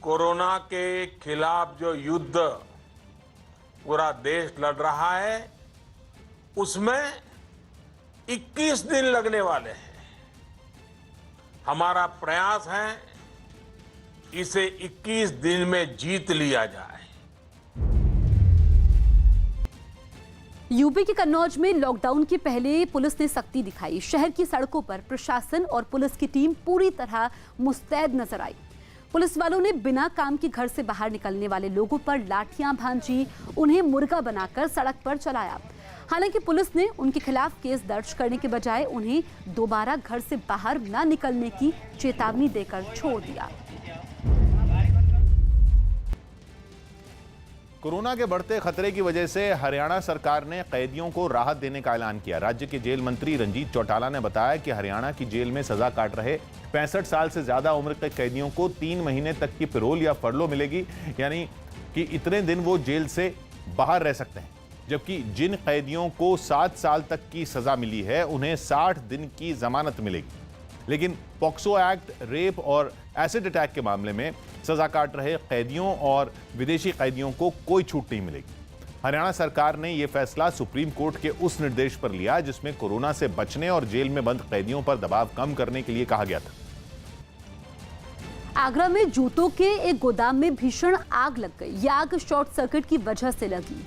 कोरोना के खिलाफ जो युद्ध पूरा देश लड़ रहा है, उसमें 21 दिन लगने वाले हैं। हमारा प्रयास है इसे 21 दिन में जीत लिया जाए। यूपी के कन्नौज में लॉकडाउन के पहले पुलिस ने सख्ती दिखाई। शहर की सड़कों पर प्रशासन और पुलिस की टीम पूरी तरह मुस्तैद नजर आई। पुलिस वालों ने बिना काम के घर से बाहर निकलने वाले लोगों पर लाठियां भांजी, उन्हें मुर्गा बनाकर सड़क पर चलाया। हालांकि पुलिस ने उनके खिलाफ केस दर्ज करने के बजाय उन्हें दोबारा घर से बाहर न निकलने की चेतावनी देकर छोड़ दिया। कोरोना के बढ़ते खतरे की वजह से हरियाणा सरकार ने कैदियों को राहत देने का ऐलान किया। राज्य के जेल मंत्री रंजीत चौटाला ने बताया कि हरियाणा की जेल में सजा काट रहे 65 साल से ज्यादा उम्र के कैदियों को 3 महीने तक की पैरोल या फरलो मिलेगी, यानी कि इतने दिन वो जेल से बाहर रह सकते हैं। जबकि जिन कैदियों को 7 साल तक की सजा मिली है, उन्हें 60 दिन की जमानत मिलेगी। लेकिन पॉक्सो एक्ट, रेप और एसिड अटैक के मामले में सजा काट रहे कैदियों और विदेशी कैदियों को कोई छूट नहीं मिलेगी। हरियाणा सरकार ने यह फैसला सुप्रीम कोर्ट के उस निर्देश पर लिया जिसमें कोरोना से बचने और जेल में बंद कैदियों पर दबाव कम करने के लिए कहा गया था। आगरा में जूतों के एक गोदाम में भीषण आग लग गई। यह आग शॉर्ट सर्किट की वजह से लगी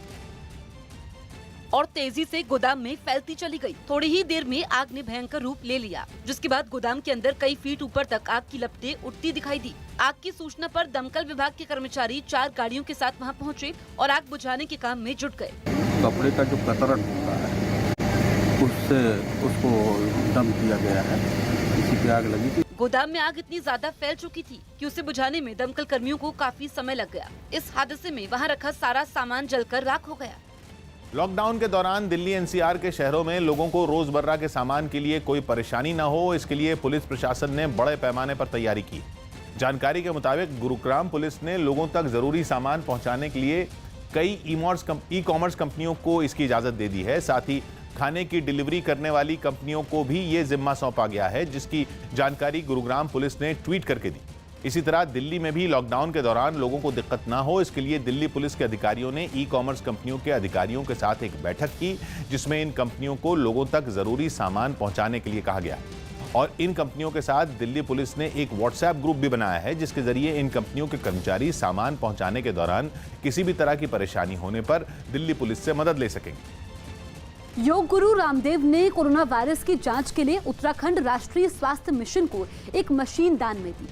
और तेजी से गोदाम में फैलती चली गई। थोड़ी ही देर में आग ने भयंकर रूप ले लिया, जिसके बाद गोदाम के अंदर कई फीट ऊपर तक आग की लपटें उठती दिखाई दी। आग की सूचना पर दमकल विभाग के कर्मचारी 4 गाड़ियों के साथ वहां पहुंचे और आग बुझाने के काम में जुट गए। कपड़े का जो कतरन होता है, उससे उसको दम किया गया है, इसी पे आग लगी थी। गोदाम में आग इतनी ज्यादा फैल चुकी थी कि उसे बुझाने में दमकल कर्मियों को काफी समय लग गया। इस हादसे में वहाँ रखा सारा सामान जलकर राख हो गया। लॉकडाउन के दौरान दिल्ली एनसीआर के शहरों में लोगों को रोजमर्रा के सामान के लिए कोई परेशानी न हो, इसके लिए पुलिस प्रशासन ने बड़े पैमाने पर तैयारी की। जानकारी के मुताबिक गुरुग्राम पुलिस ने लोगों तक जरूरी सामान पहुंचाने के लिए कई ई कॉमर्स कंपनियों को इसकी इजाजत दे दी है। साथ ही खाने की डिलीवरी करने वाली कंपनियों को भी ये जिम्मा सौंपा गया है, जिसकी जानकारी गुरुग्राम पुलिस ने ट्वीट करके दी। इसी तरह दिल्ली में भी लॉकडाउन के दौरान लोगों को दिक्कत ना हो, इसके लिए दिल्ली पुलिस के अधिकारियों ने ई कॉमर्स कंपनियों के अधिकारियों के साथ एक बैठक की, जिसमें इन कंपनियों को लोगों तक जरूरी सामान पहुंचाने के लिए कहा गया। और इन कंपनियों के साथ दिल्ली पुलिस ने एक व्हाट्सएप ग्रुप भी बनाया है, जिसके जरिए इन कंपनियों के कर्मचारी सामान पहुंचाने के दौरान किसी भी तरह की परेशानी होने पर दिल्ली पुलिस से मदद ले सकेंगे। योग गुरु रामदेव ने कोरोना वायरस की जांच के लिए उत्तराखंड राष्ट्रीय स्वास्थ्य मिशन को एक मशीन दान में दी।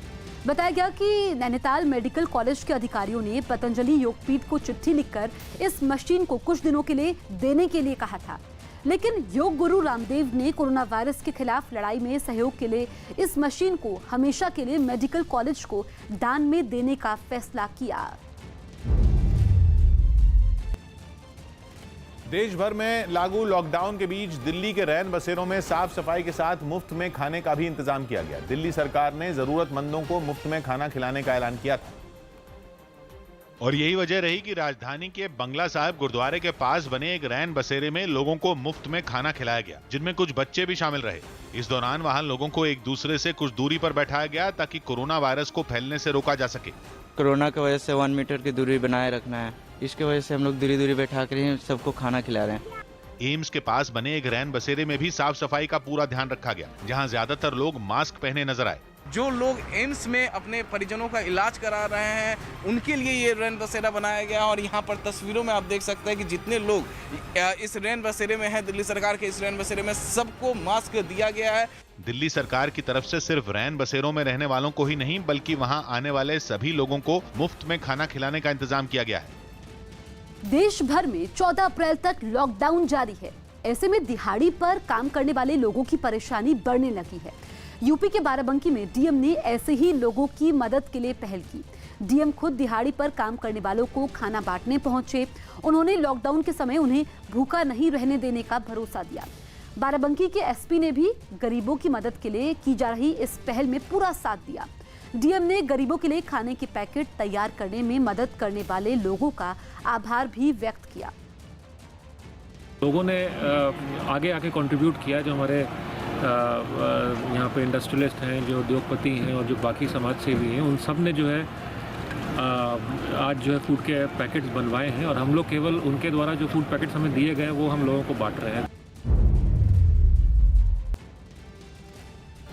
बताया गया कि नैनीताल मेडिकल कॉलेज के अधिकारियों ने पतंजलि योगपीठ को चिट्ठी लिखकर इस मशीन को कुछ दिनों के लिए देने के लिए कहा था, लेकिन योग गुरु रामदेव ने कोरोना वायरस के खिलाफ लड़ाई में सहयोग के लिए इस मशीन को हमेशा के लिए मेडिकल कॉलेज को दान में देने का फैसला किया। देश भर में लागू लॉकडाउन के बीच दिल्ली के रैन बसेरों में साफ सफाई के साथ मुफ्त में खाने का भी इंतजाम किया गया। दिल्ली सरकार ने जरूरतमंदों को मुफ्त में खाना खिलाने का ऐलान किया था। और यही वजह रही कि राजधानी के बंगला साहिब गुरुद्वारे के पास बने एक रैन बसेरे में लोगों को मुफ्त में खाना खिलाया गया, जिनमें कुछ बच्चे भी शामिल रहे। इस दौरान वहां लोगों को एक दूसरे से कुछ दूरी पर बैठाया गया ताकि कोरोना वायरस को फैलने से रोका जा सके। कोरोना की वजह से 1 मीटर की दूरी बनाए रखना है, इसकी वजह से हम लोग दूरी दूरी बैठा कर ही सबको खाना खिला रहे हैं। एम्स के पास बने एक रैन बसेरे में भी साफ सफाई का पूरा ध्यान रखा गया, जहां ज्यादातर लोग मास्क पहने नजर आए। जो लोग एम्स में अपने परिजनों का इलाज करा रहे हैं उनके लिए ये रैन बसेरा बनाया गया। और यहाँ पर तस्वीरों में आप देख सकते हैं कि जितने लोग इस रैन बसेरे में हैं, दिल्ली सरकार के इस रैन बसेरे में सबको मास्क दिया गया है। दिल्ली सरकार की तरफ से सिर्फ रैन बसेरों में रहने वालों को ही नहीं, बल्कि वहां आने वाले सभी लोगों को मुफ्त में खाना खिलाने का इंतजाम किया गया है। देश भर में 14 अप्रैल तक लॉकडाउन जारी है। ऐसे में दिहाड़ी पर काम करने वाले लोगों की परेशानी बढ़ने लगी है। यूपी के बाराबंकी में डीएम ने ऐसे ही लोगों की मदद के लिए पहल की। डीएम खुद दिहाड़ी पर काम करने वालों को खाना बांटने पहुंचे। उन्होंने लॉकडाउन के समय उन्हें भूखा नहीं रहने देने का भरोसा दिया। बाराबंकी के एसपी ने भी गरीबों की मदद के लिए की जा रही इस पहल में पूरा साथ दिया। डीएम ने गरीबों के लिए खाने के पैकेट तैयार करने में मदद करने वाले लोगों का आभार भी व्यक्त किया। लोगों ने आगे आके कंट्रीब्यूट किया, जो हमारे यहाँ पे इंडस्ट्रियलिस्ट हैं, जो उद्योगपति हैं और जो बाकी समाज सेवी हैं, उन सब ने जो है आज जो है फूड के पैकेट्स बनवाए हैं और हम लोग केवल उनके द्वारा जो फूड पैकेट्स हमें दिए गए वो हम लोगों को बांट रहे हैं।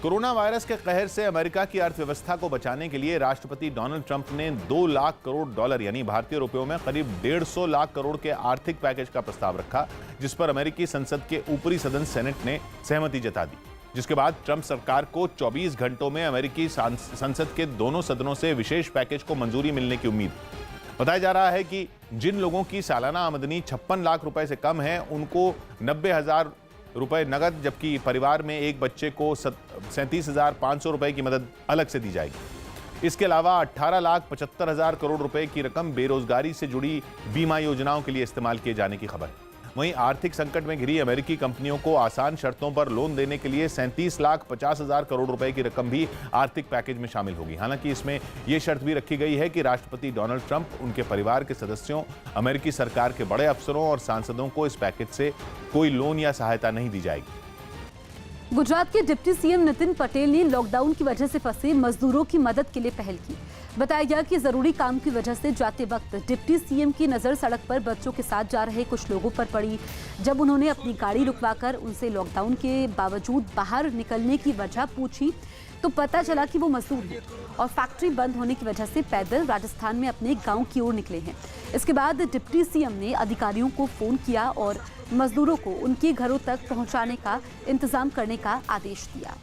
कोरोना वायरस के कहर से अमेरिका की अर्थव्यवस्था को बचाने के लिए राष्ट्रपति डोनाल्ड ट्रंप ने 2 लाख करोड़ डॉलर यानी भारतीय रुपयों में करीब 150 लाख करोड़ के आर्थिक पैकेज का प्रस्ताव रखा, जिस पर अमेरिकी संसद के ऊपरी सदन सेनेट ने सहमति जता दी, जिसके बाद ट्रंप सरकार को 24 घंटों में अमेरिकी संसद के दोनों सदनों से विशेष पैकेज को मंजूरी मिलने की उम्मीद। बताया जा रहा है कि जिन लोगों की सालाना आमदनी 56 लाख रुपए से कम है उनको 90,000 रुपए नगद, जबकि परिवार में एक बच्चे को 37,500 रुपए की मदद अलग से दी जाएगी। इसके अलावा 18,75,000 करोड़ रुपए की रकम बेरोजगारी से जुड़ी बीमा योजनाओं के लिए इस्तेमाल किए जाने की खबर है। वहीं आर्थिक संकट में घिरी अमेरिकी कंपनियों को आसान शर्तों पर लोन देने के लिए 37,50,000 करोड़ रुपए की रकम भी आर्थिक पैकेज में शामिल होगी। हालांकि इसमें यह शर्त भी रखी गई है कि राष्ट्रपति डोनाल्ड ट्रंप, उनके परिवार के सदस्यों, अमेरिकी सरकार के बड़े अफसरों और सांसदों को इस पैकेज से कोई लोन या सहायता नहीं दी जाएगी। गुजरात के डिप्टी सीएम नितिन पटेल ने लॉकडाउन की वजह से फंसे मजदूरों की मदद के लिए पहल की। बताया गया कि जरूरी काम की वजह से जाते वक्त डिप्टी सीएम की नजर सड़क पर बच्चों के साथ जा रहे कुछ लोगों पर पड़ी। जब उन्होंने अपनी गाड़ी रुकवाकर उनसे लॉकडाउन के बावजूद बाहर निकलने की वजह पूछी तो पता चला कि वो मजदूर हैं और फैक्ट्री बंद होने की वजह से पैदल राजस्थान में अपने गांव की ओर निकले हैं। इसके बाद डिप्टी सीएम ने अधिकारियों को फोन किया और मजदूरों को उनके घरों तक पहुंचाने का इंतजाम करने का आदेश दिया।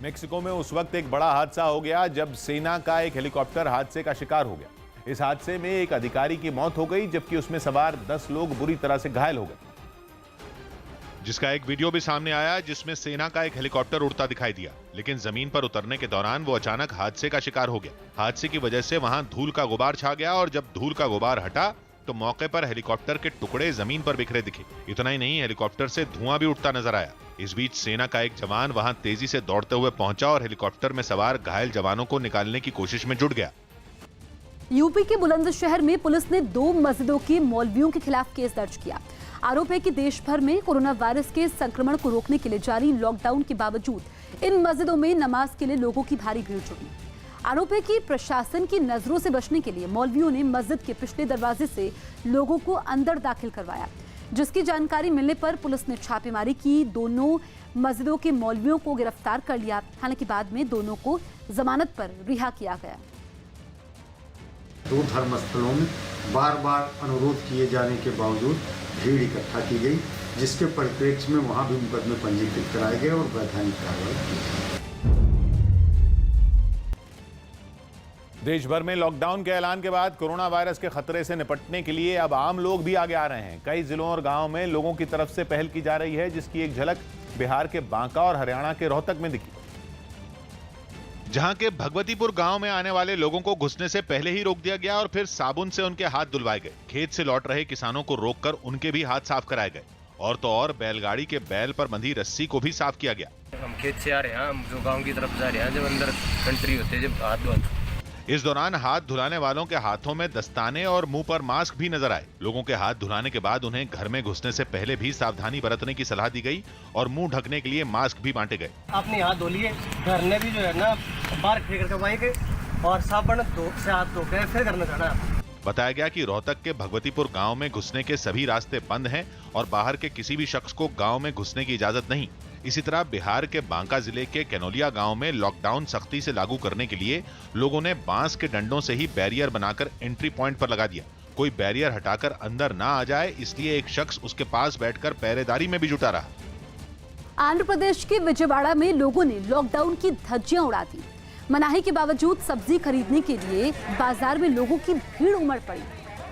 मेक्सिको में उस वक्त एक बड़ा हादसा हो गया जब सेना का एक हेलीकॉप्टर हादसे का शिकार हो गया। इस हादसे में एक अधिकारी की मौत हो गई, जबकि उसमें सवार 10 लोग बुरी तरह से घायल हो गए, जिसका एक वीडियो भी सामने आया जिसमें सेना का एक हेलीकॉप्टर उड़ता दिखाई दिया, लेकिन जमीन पर उतरने के दौरान वो अचानक हादसे का शिकार हो गया। हादसे की वजह से वहां धूल का गुबार छा गया और जब धूल का गुबार हटा तो मौके पर हेलीकॉप्टर के टुकड़े जमीन पर बिखरे दिखे। इतना ही नहीं, हेलीकॉप्टर से धुआं भी उठता नजर आया। इस बीच सेना का एक जवान वहां तेजी से दौड़ते हुए पहुंचा और हेलीकॉप्टर में सवार घायल जवानों को निकालने की कोशिश में जुट गया। यूपी के बुलंदशहर में पुलिस ने 2 मस्जिदों के मौलवियों के खिलाफ केस दर्ज किया। आरोप है कि देश भर में कोरोना वायरस के संक्रमण को रोकने के लिए जारी लॉकडाउन के बावजूद इन मस्जिदों में नमाज के लिए लोगों की भारी भीड़ जुटी। आरोप है कि प्रशासन की नजरों से बचने के लिए मौलवियों ने मस्जिद के पिछले दरवाजे से लोगों को अंदर दाखिल करवाया, जिसकी जानकारी मिलने पर पुलिस ने छापेमारी की। दोनों मस्जिदों के मौलवियों को गिरफ्तार कर लिया। हालांकि बाद में दोनों को जमानत पर रिहा किया गया। 2 धर्मस्थलों में बार बार अनुरोध किए जाने के बावजूद भीड़ इकट्ठा की गई, जिसके परिप्रेक्ष्य में वहां भी मुकदमे पंजीकृत कराए गए और वैधानिक कार्रवाई की गई। देश भर में लॉकडाउन के ऐलान के बाद कोरोना वायरस के खतरे से निपटने के लिए अब आम लोग भी आगे आ रहे हैं। कई जिलों और गांवों में लोगों की तरफ से पहल की जा रही है, जिसकी एक झलक बिहार के बांका और हरियाणा के रोहतक में दिखी, जहां के भगवतीपुर गांव में आने वाले लोगों को घुसने से पहले ही रोक दिया गया और फिर साबुन से उनके हाथ धुलवाए गए। खेत से लौट रहे किसानों को रोककर उनके भी हाथ साफ कराए गए और तो और बैलगाड़ी के बैल पर बंधी रस्सी को भी साफ किया गया। हम खेत से आ रहे हैं, हम जो गांव की तरफ जा रहे हैं, जब अंदर कंट्री होते जब हाथ धो। इस दौरान हाथ धुलाने वालों के हाथों में दस्ताने और मुंह पर मास्क भी नजर आए। लोगों के हाथ धुलाने के बाद उन्हें घर में घुसने से पहले भी सावधानी बरतने की सलाह दी गई और मुंह ढकने के लिए मास्क भी बांटे गए। अपने हाथ धो लिए, घर में भी जो है ना बाहर फेंक करवाएंगे और साबुन से हाथ धो के फिर घर में जाना। बताया गया कि रोहतक के भगवतीपुर गांव में घुसने के सभी रास्ते बंद हैं और बाहर के किसी भी शख्स को गांव में घुसने की इजाजत नहीं। इसी तरह बिहार के बांका जिले के कैनोलिया गांव में लॉकडाउन सख्ती से लागू करने के लिए लोगों ने बांस के डंडों से ही बैरियर बनाकर एंट्री पॉइंट पर लगा दिया। कोई बैरियर हटाकर अंदर ना आ जाए, इसलिए एक शख्स उसके पास बैठकर पहरेदारी में भी जुटा रहा। आंध्र प्रदेश के विजयवाड़ा में लोगों ने लॉकडाउन की धज्जियां उड़ा दी। मनाही के बावजूद सब्जी खरीदने के लिए बाजार में लोगों की भीड़ उमड़ पड़ी।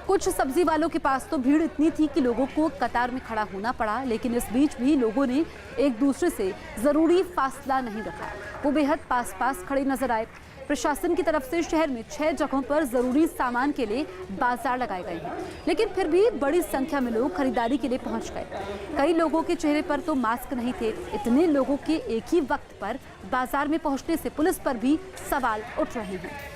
कुछ सब्जी वालों के पास तो भीड़ इतनी थी कि लोगों को कतार में खड़ा होना पड़ा, लेकिन इस बीच भी लोगों ने एक दूसरे से जरूरी फासला नहीं रखा। वो बेहद पास खड़े नजर आए। प्रशासन की तरफ से शहर में 6 जगहों पर जरूरी सामान के लिए बाजार लगाए गए हैं, लेकिन फिर भी बड़ी संख्या में लोग खरीदारी के लिए पहुंच गए। कई लोगों के चेहरे पर तो मास्क नहीं थे। इतने लोगों के एक ही वक्त पर बाजार में पहुंचने से पुलिस पर भी सवाल उठ रहे हैं।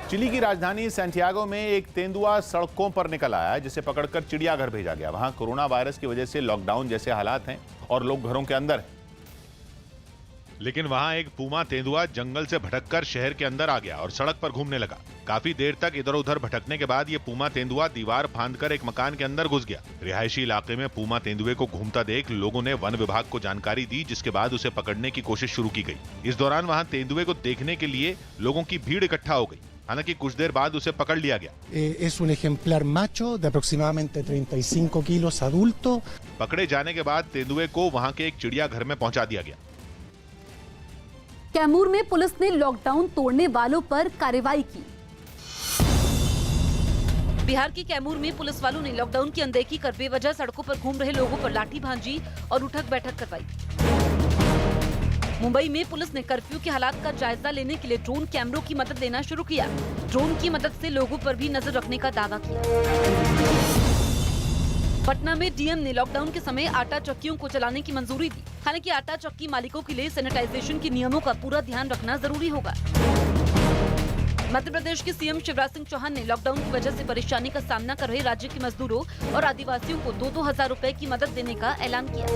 चिली की राजधानी सैंटियागो में एक तेंदुआ सड़कों पर निकल आया, जिसे पकड़कर चिड़ियाघर भेजा गया। वहां कोरोना वायरस की वजह से लॉकडाउन जैसे हालात हैं और लोग घरों के अंदर हैं। लेकिन वहां एक पूमा तेंदुआ जंगल से भटककर शहर के अंदर आ गया और सड़क पर घूमने लगा। काफी देर तक इधर उधर भटकने के बाद ये पूमा तेंदुआ दीवार फांदकर एक मकान के अंदर घुस गया। रिहायशी इलाके में पूमा तेंदुए को घूमता देख लोगों ने वन विभाग को जानकारी दी, जिसके बाद उसे पकड़ने की कोशिश शुरू की गई। इस दौरान वहां तेंदुए को देखने के लिए लोगों की भीड़ इकट्ठा हो गई। हालांकि कुछ देर बाद उसे पकड़ लिया गया। Es un ejemplar macho de aproximadamente 35 kilos adulto। पकड़े जाने के बाद तेंदुए को वहां के एक चिड़ियाघर में पहुंचा दिया गया। कैमूर में पुलिस ने लॉकडाउन तोड़ने वालों पर कार्रवाई की। बिहार के कैमूर में पुलिस वालों ने लॉकडाउन की अनदेखी कर बेवजह सड़कों पर घूम रहे लोगों पर लाठी भांजी और उठक बैठक करवाई। मुंबई में पुलिस ने कर्फ्यू के हालात का जायजा लेने के लिए ड्रोन कैमरों की मदद लेना शुरू किया। ड्रोन की मदद से लोगों पर भी नजर रखने का दावा किया। पटना में डीएम ने लॉकडाउन के समय आटा चक्कियों को चलाने की मंजूरी दी। हालांकि आटा चक्की मालिकों के लिए सैनिटाइजेशन के नियमों का पूरा ध्यान रखना जरूरी होगा। मध्य प्रदेश के सीएम शिवराज सिंह चौहान ने लॉकडाउन की वजह से परेशानी का सामना कर रहे राज्य के मजदूरों और आदिवासियों को 2-2 हजार रुपए की मदद देने का ऐलान किया।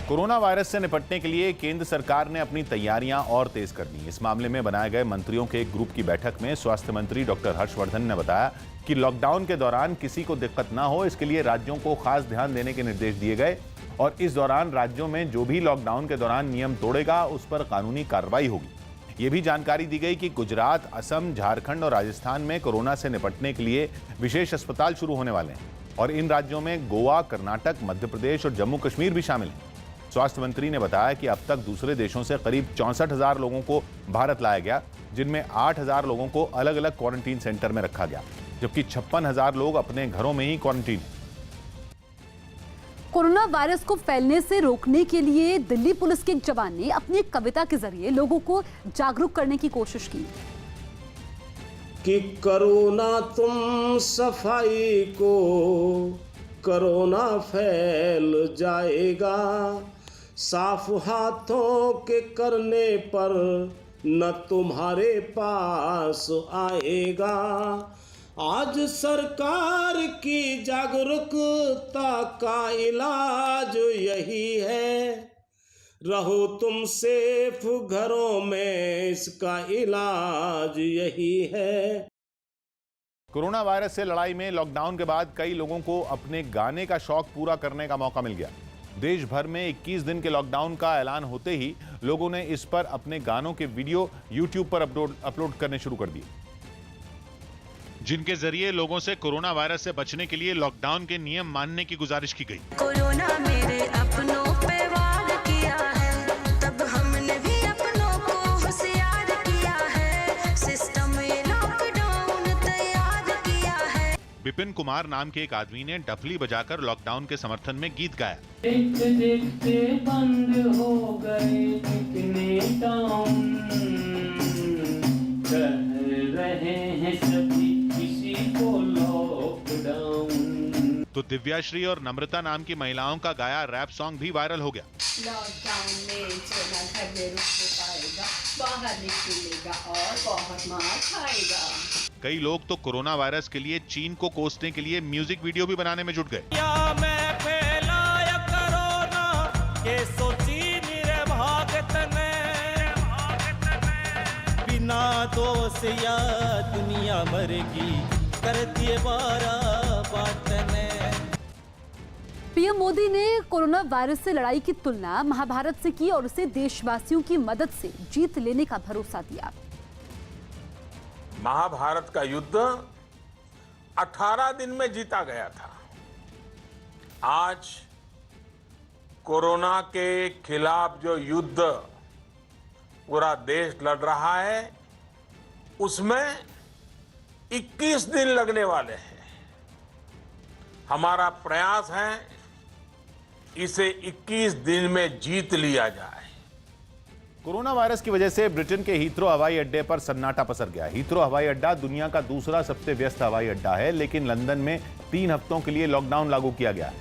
कोरोना वायरस से निपटने के लिए केंद्र सरकार ने अपनी तैयारियां और तेज कर दी। इस मामले में बनाए गए मंत्रियों के एक ग्रुप की बैठक में स्वास्थ्य मंत्री डॉक्टर हर्षवर्धन ने बताया कि लॉकडाउन के दौरान किसी को दिक्कत ना हो, इसके लिए राज्यों को खास ध्यान देने के निर्देश दिए गए और इस दौरान राज्यों में जो भी लॉकडाउन के दौरान नियम तोड़ेगा उस पर कानूनी कार्रवाई होगी। ये भी जानकारी दी गई कि गुजरात, असम, झारखंड और राजस्थान में कोरोना से निपटने के लिए विशेष अस्पताल शुरू होने वाले हैं और इन राज्यों में गोवा, कर्नाटक, मध्य प्रदेश और जम्मू कश्मीर भी शामिल हैं। स्वास्थ्य मंत्री ने बताया कि अब तक दूसरे देशों से करीब 64,000 लोगों को भारत लाया गया, जिनमें 8,000 लोगों को अलग अलग क्वारंटीन सेंटर में रखा गया, जबकि 56,000 लोग अपने घरों में ही क्वारंटीन हैं। कोरोना वायरस को फैलने से रोकने के लिए दिल्ली पुलिस के एक जवान ने अपनी एक कविता के जरिए लोगों को जागरूक करने की कोशिश की कि करो ना तुम सफाई को, कोरोना फैल जाएगा। साफ हाथों के करने पर न तुम्हारे पास आएगा। आज सरकार की जागरूकता का इलाज यही है, रहो तुम सेफ घरों में, इसका इलाज यही है। कोरोना वायरस से लड़ाई में लॉकडाउन के बाद कई लोगों को अपने गाने का शौक पूरा करने का मौका मिल गया। देश भर में 21 दिन के लॉकडाउन का ऐलान होते ही लोगों ने इस पर अपने गानों के वीडियो YouTube पर अपलोड करने शुरू कर दिए, जिनके जरिए लोगों से कोरोना वायरस से बचने के लिए लॉकडाउन के नियम मानने की गुजारिश की गई। कोरोना मेरे अपनों पे वार किया है, तब हमने भी अपनों को होशियार किया है, सिस्टम ये लॉकडाउन तैयार किया है। विपिन कुमार नाम के एक आदमी ने डफली बजाकर लॉकडाउन के समर्थन में गीत गाया। देखते देखते बंद हो गए कितने टाउन, कर रहे हैं सभी किसी को लॉकडाउन। तो दिव्याश्री और नम्रता नाम की महिलाओं का गाया रैप सॉन्ग भी वायरल हो गया। लॉकडाउन में चला घर में रुक पाएगा, बाहर निकलेगा और बहुत मार खाएगा। कई लोग तो कोरोना वायरस के लिए चीन को कोसने के लिए म्यूजिक वीडियो भी बनाने में जुट गए। मैं फैलाया कोरोना के सोची मेरे भागत ने, बिना दोष या दुनिया मरेगी, कर दिए बारा बात ने। पीएम मोदी ने कोरोना वायरस से लड़ाई की तुलना महाभारत से की और उसे देशवासियों की मदद से जीत लेने का भरोसा दिया। महाभारत का युद्ध 18 दिन में जीता गया था। आज कोरोना के खिलाफ जो युद्ध पूरा देश लड़ रहा है, उसमें 21 दिन लगने वाले हैं। हमारा प्रयास है इसे 21 दिन में जीत लिया जाए। कोरोना वायरस की वजह से ब्रिटेन के हीथ्रो हवाई अड्डे पर सन्नाटा पसर गया। हीथ्रो हवाई अड्डा दुनिया का दूसरा सबसे व्यस्त हवाई अड्डा है, लेकिन लंदन में 3 हफ्तों के लिए लॉकडाउन लागू किया गया है,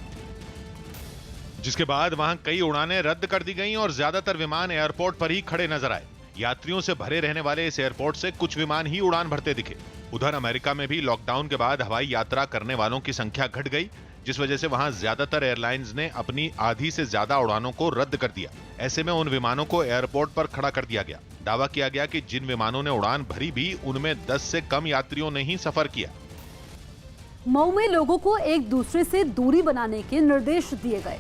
जिसके बाद वहां कई उड़ानें रद्द कर दी गईं और ज्यादातर विमान एयरपोर्ट पर ही खड़े नजर आए। यात्रियों से भरे रहने वाले इस एयरपोर्ट से कुछ विमान ही उड़ान भरते दिखे। उधर अमेरिका में भी लॉकडाउन के बाद हवाई यात्रा करने वालों की संख्या घट गई, जिस वजह से वहां ज्यादातर एयरलाइंस ने अपनी आधी से ज्यादा उड़ानों को रद्द कर दिया। ऐसे में उन विमानों को एयरपोर्ट पर खड़ा कर दिया गया। दावा किया गया कि जिन विमानों ने उड़ान भरी भी, उनमें 10 से कम यात्रियों ने ही सफर किया। मऊ में लोगों को एक दूसरे से दूरी बनाने के निर्देश दिए गए।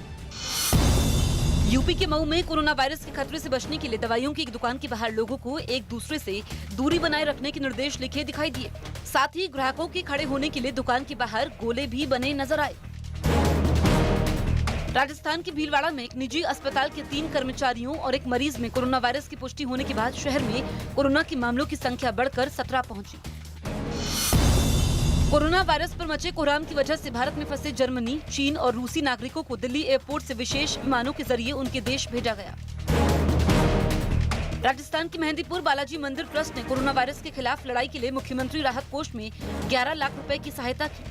यूपी के मऊ में कोरोना वायरस के खतरे से बचने के लिए दवाइयों की एक दुकान के बाहर लोगों को एक दूसरे से दूरी बनाए रखने के निर्देश लिखे दिखाई दिए। साथ ही ग्राहकों के खड़े होने के लिए दुकान के बाहर गोले भी बने नजर आए। राजस्थान के भीलवाड़ा में एक निजी अस्पताल के 3 कर्मचारियों और एक मरीज में कोरोना वायरस की पुष्टि होने के बाद शहर में कोरोना के मामलों की संख्या बढ़कर 17 पहुंची। कोरोना वायरस पर मचे कोहराम की वजह से भारत में फंसे जर्मनी, चीन और रूसी नागरिकों को दिल्ली एयरपोर्ट से विशेष विमानों के जरिए उनके देश भेजा गया। राजस्थान के मेहंदीपुर बालाजी मंदिर ट्रस्ट ने कोरोना वायरस के खिलाफ लड़ाई के लिए मुख्यमंत्री राहत कोष में 11 लाख रुपए की सहायता की।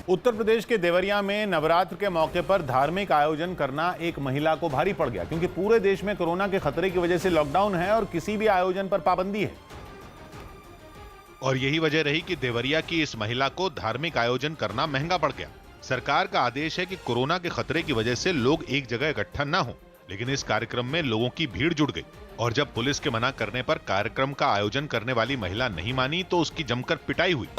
उत्तर प्रदेश के देवरिया में नवरात्र के मौके पर धार्मिक आयोजन करना एक महिला को भारी पड़ गया, क्योंकि पूरे देश में कोरोना के खतरे की वजह से लॉकडाउन है और किसी भी आयोजन पर पाबंदी है। और यही वजह रही कि देवरिया की इस महिला को धार्मिक आयोजन करना महंगा पड़ गया। सरकार का आदेश है कि कोरोना के खतरे की वजह से लोग एक जगह इकट्ठा न हो, लेकिन इस कार्यक्रम में लोगों की भीड़ जुट गई और जब पुलिस के मना करने पर कार्यक्रम का आयोजन करने वाली महिला नहीं मानी तो उसकी जमकर पिटाई हुई।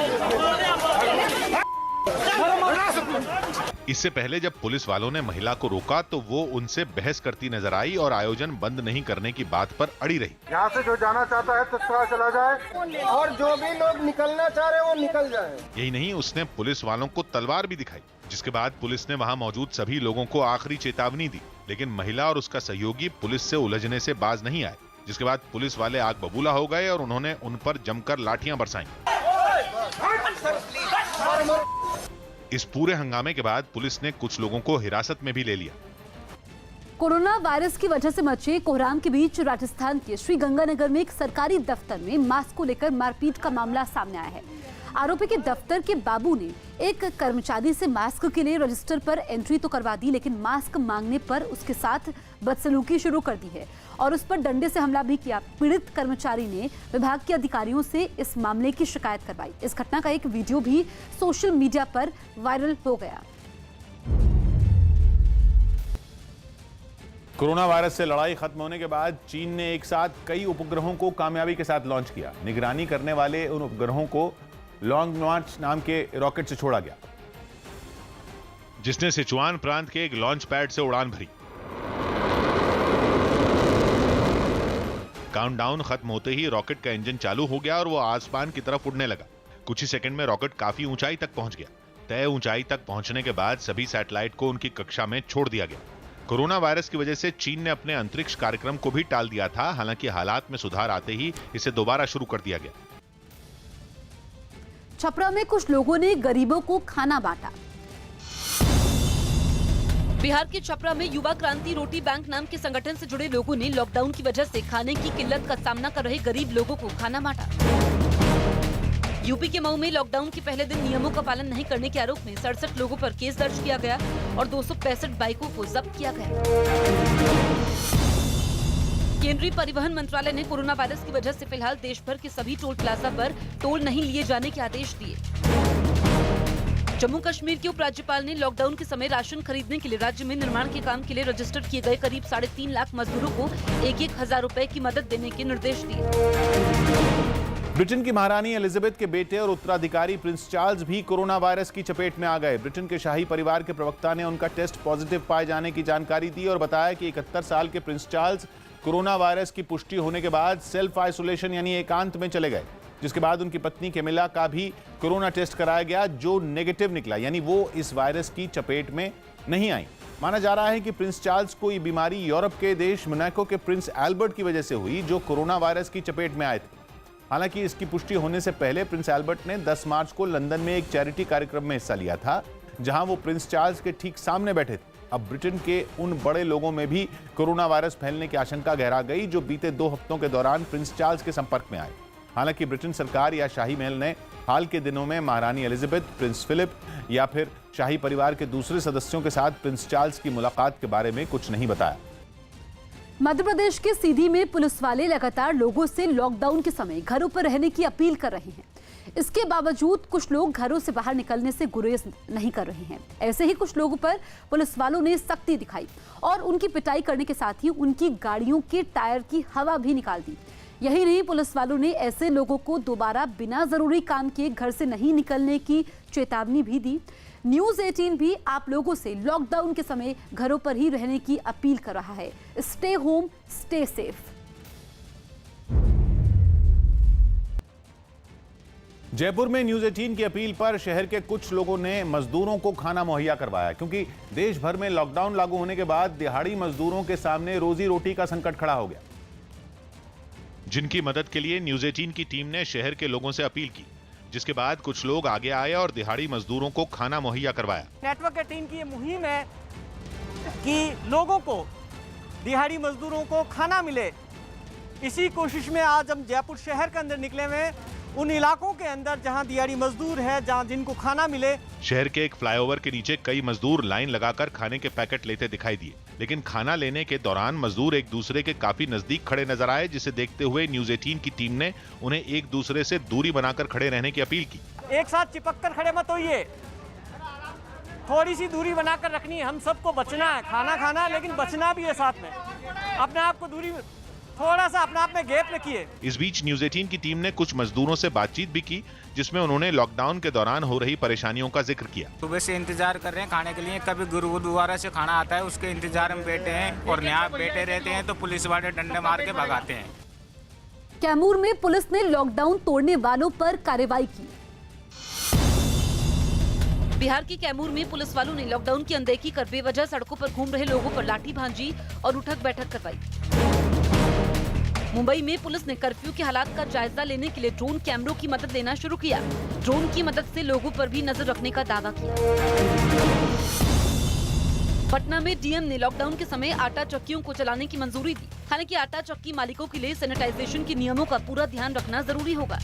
इससे पहले जब पुलिस वालों ने महिला को रोका तो वो उनसे बहस करती नजर आई और आयोजन बंद नहीं करने की बात पर अड़ी रही। यहाँ से जो जाना चाहता है तो चला जाए और जो भी लोग निकलना चाह रहे हैं वो निकल जाए। यही नहीं, उसने पुलिस वालों को तलवार भी दिखाई, जिसके बाद पुलिस ने वहां मौजूद सभी लोगों को आखिरी चेतावनी दी, लेकिन महिला और उसका सहयोगी पुलिस से उलझने से बाज नहीं आए, जिसके बाद पुलिस वाले आग बबूला हो गए और उन्होंने उन पर जमकर लाठियां बरसाई। इस पूरे हंगामे के बाद पुलिस ने कुछ लोगों को हिरासत में भी ले लिया। कोरोना वायरस की वजह से मचे कोहराम के बीच राजस्थान के श्रीगंगानगर में एक सरकारी दफ्तर में मास्क को लेकर मारपीट का मामला सामने आया है। आरोपी के दफ्तर के बाबू ने एक कर्मचारी से मास्क के लिए रजिस्टर पर एंट्री तो करवा दी, लेकिन मास्क मांगने पर उसके साथ बदसलूकी शुरू कर दी है और उस पर डंडे से हमला भी किया। पीड़ित कर्मचारी ने विभाग के अधिकारियों से इस मामले की शिकायत करवाई। इस घटना का एक वीडियो भी सोशल मीडिया पर वायरल हो गया। कोरोना वायरस से लड़ाई खत्म होने के बाद चीन ने एक साथ कई उपग्रहों को कामयाबी के साथ लॉन्च किया। निगरानी करने वाले उन उपग्रहों को लॉन्ग मार्च नाम के रॉकेट से छोड़ा गया, जिसने सिचुआन प्रांत के एक लॉन्च पैड से उड़ान भरी। काउंटडाउन खत्म होते ही रॉकेट का इंजन चालू हो गया और वो आसमान की तरफ उड़ने लगा। कुछ ही सेकंड में रॉकेट काफी ऊंचाई तक पहुंच गया। तय ऊंचाई तक पहुंचने के बाद सभी सैटेलाइट को उनकी कक्षा में छोड़ दिया गया। कोरोना वायरस की वजह से चीन ने अपने अंतरिक्ष कार्यक्रम को भी टाल दिया था। हालांकि हालात में सुधार आते ही इसे दोबारा शुरू कर दिया गया। छपरा में कुछ लोगों ने गरीबों को खाना बांटा। बिहार के छपरा में युवा क्रांति रोटी बैंक नाम के संगठन से जुड़े लोगों ने लॉकडाउन की वजह से खाने की किल्लत का सामना कर रहे गरीब लोगों को खाना बांटा। यूपी के मऊ में लॉकडाउन के पहले दिन नियमों का पालन नहीं करने के आरोप में 67 लोगों पर केस दर्ज किया गया और 265 बाइकों को जब्त किया गया। केंद्रीय परिवहन मंत्रालय ने कोरोना वायरस की वजह से फिलहाल देश भर के सभी टोल प्लाजा पर टोल नहीं लिए जाने के आदेश दिए। जम्मू कश्मीर के उपराज्यपाल ने लॉकडाउन के समय राशन खरीदने के लिए राज्य में निर्माण के काम के लिए रजिस्टर किए गए करीब 3.5 लाख मजदूरों को 1,000 रुपए की मदद देने के निर्देश दिए। ब्रिटेन की महारानी एलिजाबेथ के बेटे और उत्तराधिकारी प्रिंस चार्ल्स भी कोरोना वायरस की चपेट में आ गए। ब्रिटेन के शाही परिवार के प्रवक्ता ने उनका टेस्ट पॉजिटिव पाए जाने की जानकारी दी और बताया कि 71 साल के प्रिंस चार्ल्स कोरोना वायरस की पुष्टि होने के बाद सेल्फ आइसोलेशन यानी एकांत में चले गए, जिसके बाद उनकी पत्नी कैमिला का भी कोरोना टेस्ट कराया गया, जो नेगेटिव निकला, यानी वो इस वायरस की चपेट में नहीं आई। माना जा रहा है कि प्रिंस चार्ल्स को ये बीमारी यूरोप के देश मोनाको के प्रिंस एल्बर्ट की वजह से हुई, जो कोरोना वायरस की चपेट में आए थे। हालांकि इसकी पुष्टि होने से पहले प्रिंस एल्बर्ट ने 10 मार्च को लंदन में एक चैरिटी कार्यक्रम में हिस्सा लिया था, जहां वो प्रिंस चार्ल्स के ठीक सामने बैठे थे। अब ब्रिटेन के उन बड़े लोगों में भी कोरोना वायरस फैलने की आशंका गहरा गई, जो बीते 2 हफ्तों के दौरान प्रिंस चार्ल्स के संपर्क में आए। हालांकि ब्रिटेन सरकार या शाही महल ने हाल के दिनों में महारानी एलिजाबेथ, प्रिंस फिलिप या फिर शाही परिवार के दूसरे सदस्यों के साथ प्रिंस चार्ल्स की मुलाकात के बारे में कुछ नहीं बताया। मध्य प्रदेश के सीधी में पुलिस वाले लगातार लोगों से लॉकडाउन के समय घरों पर रहने की अपील कर रहे हैं। इसके बावजूद कुछ लोग घरों से बाहर निकलने से गुरेज नहीं कर रहे हैं। ऐसे ही कुछ लोगों पर पुलिस वालों ने सख्ती दिखाई और उनकी पिटाई करने के साथ ही उनकी गाड़ियों के टायर की हवा भी निकाल दी। यही नहीं, पुलिस वालों ने ऐसे लोगों को दोबारा बिना जरूरी काम किए घर से नहीं निकलने की चेतावनी भी दी। न्यूज़ 18 भी आप लोगों से लॉकडाउन के समय घरों पर ही रहने की अपील कर रहा है। Stay home, stay safe. Jaipur में न्यूज़ 18 की अपील पर शहर के कुछ लोगों ने मजदूरों को खाना मुहैया करवाया, क्योंकि देश भर में लॉकडाउन लागू होने के बाद दिहाड़ी मजदूरों के सामने रोजी रोटी का संकट खड़ा हो गया, जिनकी मदद के लिए न्यूज़ 18 की टीम ने शहर के लोगों से अपील की, जिसके बाद कुछ लोग आगे आए और दिहाड़ी मजदूरों को खाना मुहैया करवाया। नेटवर्क 18 की ये मुहिम है कि लोगों को, दिहाड़ी मजदूरों को खाना मिले। इसी कोशिश में आज हम जयपुर शहर के अंदर निकले हुए हैं, उन इलाकों के अंदर जहां दिहाड़ी मजदूर है, जहां जिनको खाना मिले। शहर के एक फ्लाईओवर के नीचे कई मजदूर लाइन लगाकर खाने के पैकेट लेते दिखाई दिए, लेकिन खाना लेने के दौरान मजदूर एक दूसरे के काफी नजदीक खड़े नजर आए, जिसे देखते हुए न्यूज़ 18 की टीम ने उन्हें एक दूसरे से दूरी बनाकर खड़े रहने की अपील की। एक साथ चिपक कर खड़े मत होइए, थोड़ी सी दूरी बनाकर रखनी है। हम सबको बचना है, खाना खाना है, लेकिन बचना भी है साथ में। अपने आप को दूरी, थोड़ा सा अपने आप में गैप रखिए। इस बीच न्यूज़ 18 की टीम ने कुछ मजदूरों से बातचीत भी की, जिसमें उन्होंने लॉकडाउन के दौरान हो रही परेशानियों का जिक्र किया। सुबह से इंतजार कर रहे हैं खाने के लिए, कभी गुरुद्वारा से खाना आता है, उसके इंतजार में बैठे हैं और यहाँ बैठे रहते हैं तो पुलिस वाले डंडे मार के भगाते हैं। कैमूर में पुलिस ने लॉकडाउन तोड़ने वालों पर कार्रवाई की। बिहार के कैमूर में पुलिस वालों ने लॉकडाउन की अनदेखी कर बेवजह सड़कों पर घूम रहे लोगों पर लाठी भांजी और उठक बैठक करवाई। मुंबई में पुलिस ने कर्फ्यू के हालात का जायजा लेने के लिए ड्रोन कैमरों की मदद लेना शुरू किया। ड्रोन की मदद से लोगों पर भी नजर रखने का दावा किया। पटना में डीएम ने लॉकडाउन के समय आटा चक्कियों को चलाने की मंजूरी दी। हालांकि आटा चक्की मालिकों के लिए सैनिटाइजेशन के नियमों का पूरा ध्यान रखना जरूरी होगा।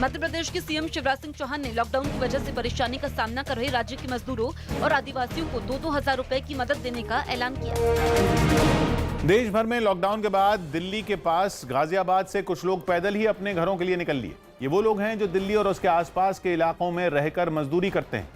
मध्य प्रदेश के सीएम शिवराज सिंह चौहान ने लॉकडाउन की वजह से परेशानी का सामना कर रहे राज्य के मजदूरों और आदिवासियों को 2-2 हजार रुपए की मदद देने का ऐलान किया। देश भर में लॉकडाउन के बाद दिल्ली के पास गाजियाबाद से कुछ लोग पैदल ही अपने घरों के लिए निकल लिए। ये वो लोग हैं जो दिल्ली और उसके आसपास के इलाकों में रहकर मजदूरी करते हैं।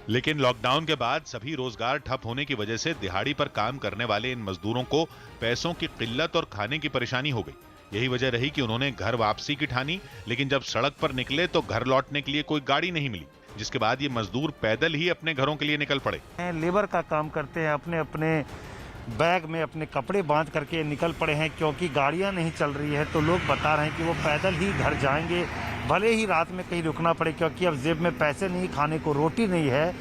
लेकिन लॉकडाउन के बाद सभी रोजगार ठप होने की वजह से दिहाड़ी पर काम करने वाले इन मजदूरों को पैसों की किल्लत और खाने की परेशानी हो गई। यही वजह रही कि उन्होंने घर वापसी की ठानी, लेकिन जब सड़क पर निकले तो घर लौटने के लिए कोई गाड़ी नहीं मिली, जिसके बाद ये मजदूर पैदल ही अपने घरों के लिए निकल पड़े। लेबर का काम करते हैं, अपने अपने बैग में अपने कपड़े बांध करके निकल पड़े हैं, क्योंकि गाड़ियां नहीं चल रही है तो लोग बता रहे हैं कि वो पैदल ही घर जाएंगे, भले ही रात में कहीं रुकना पड़े, क्योंकि अब जेब में पैसे नहीं, खाने को रोटी नहीं है।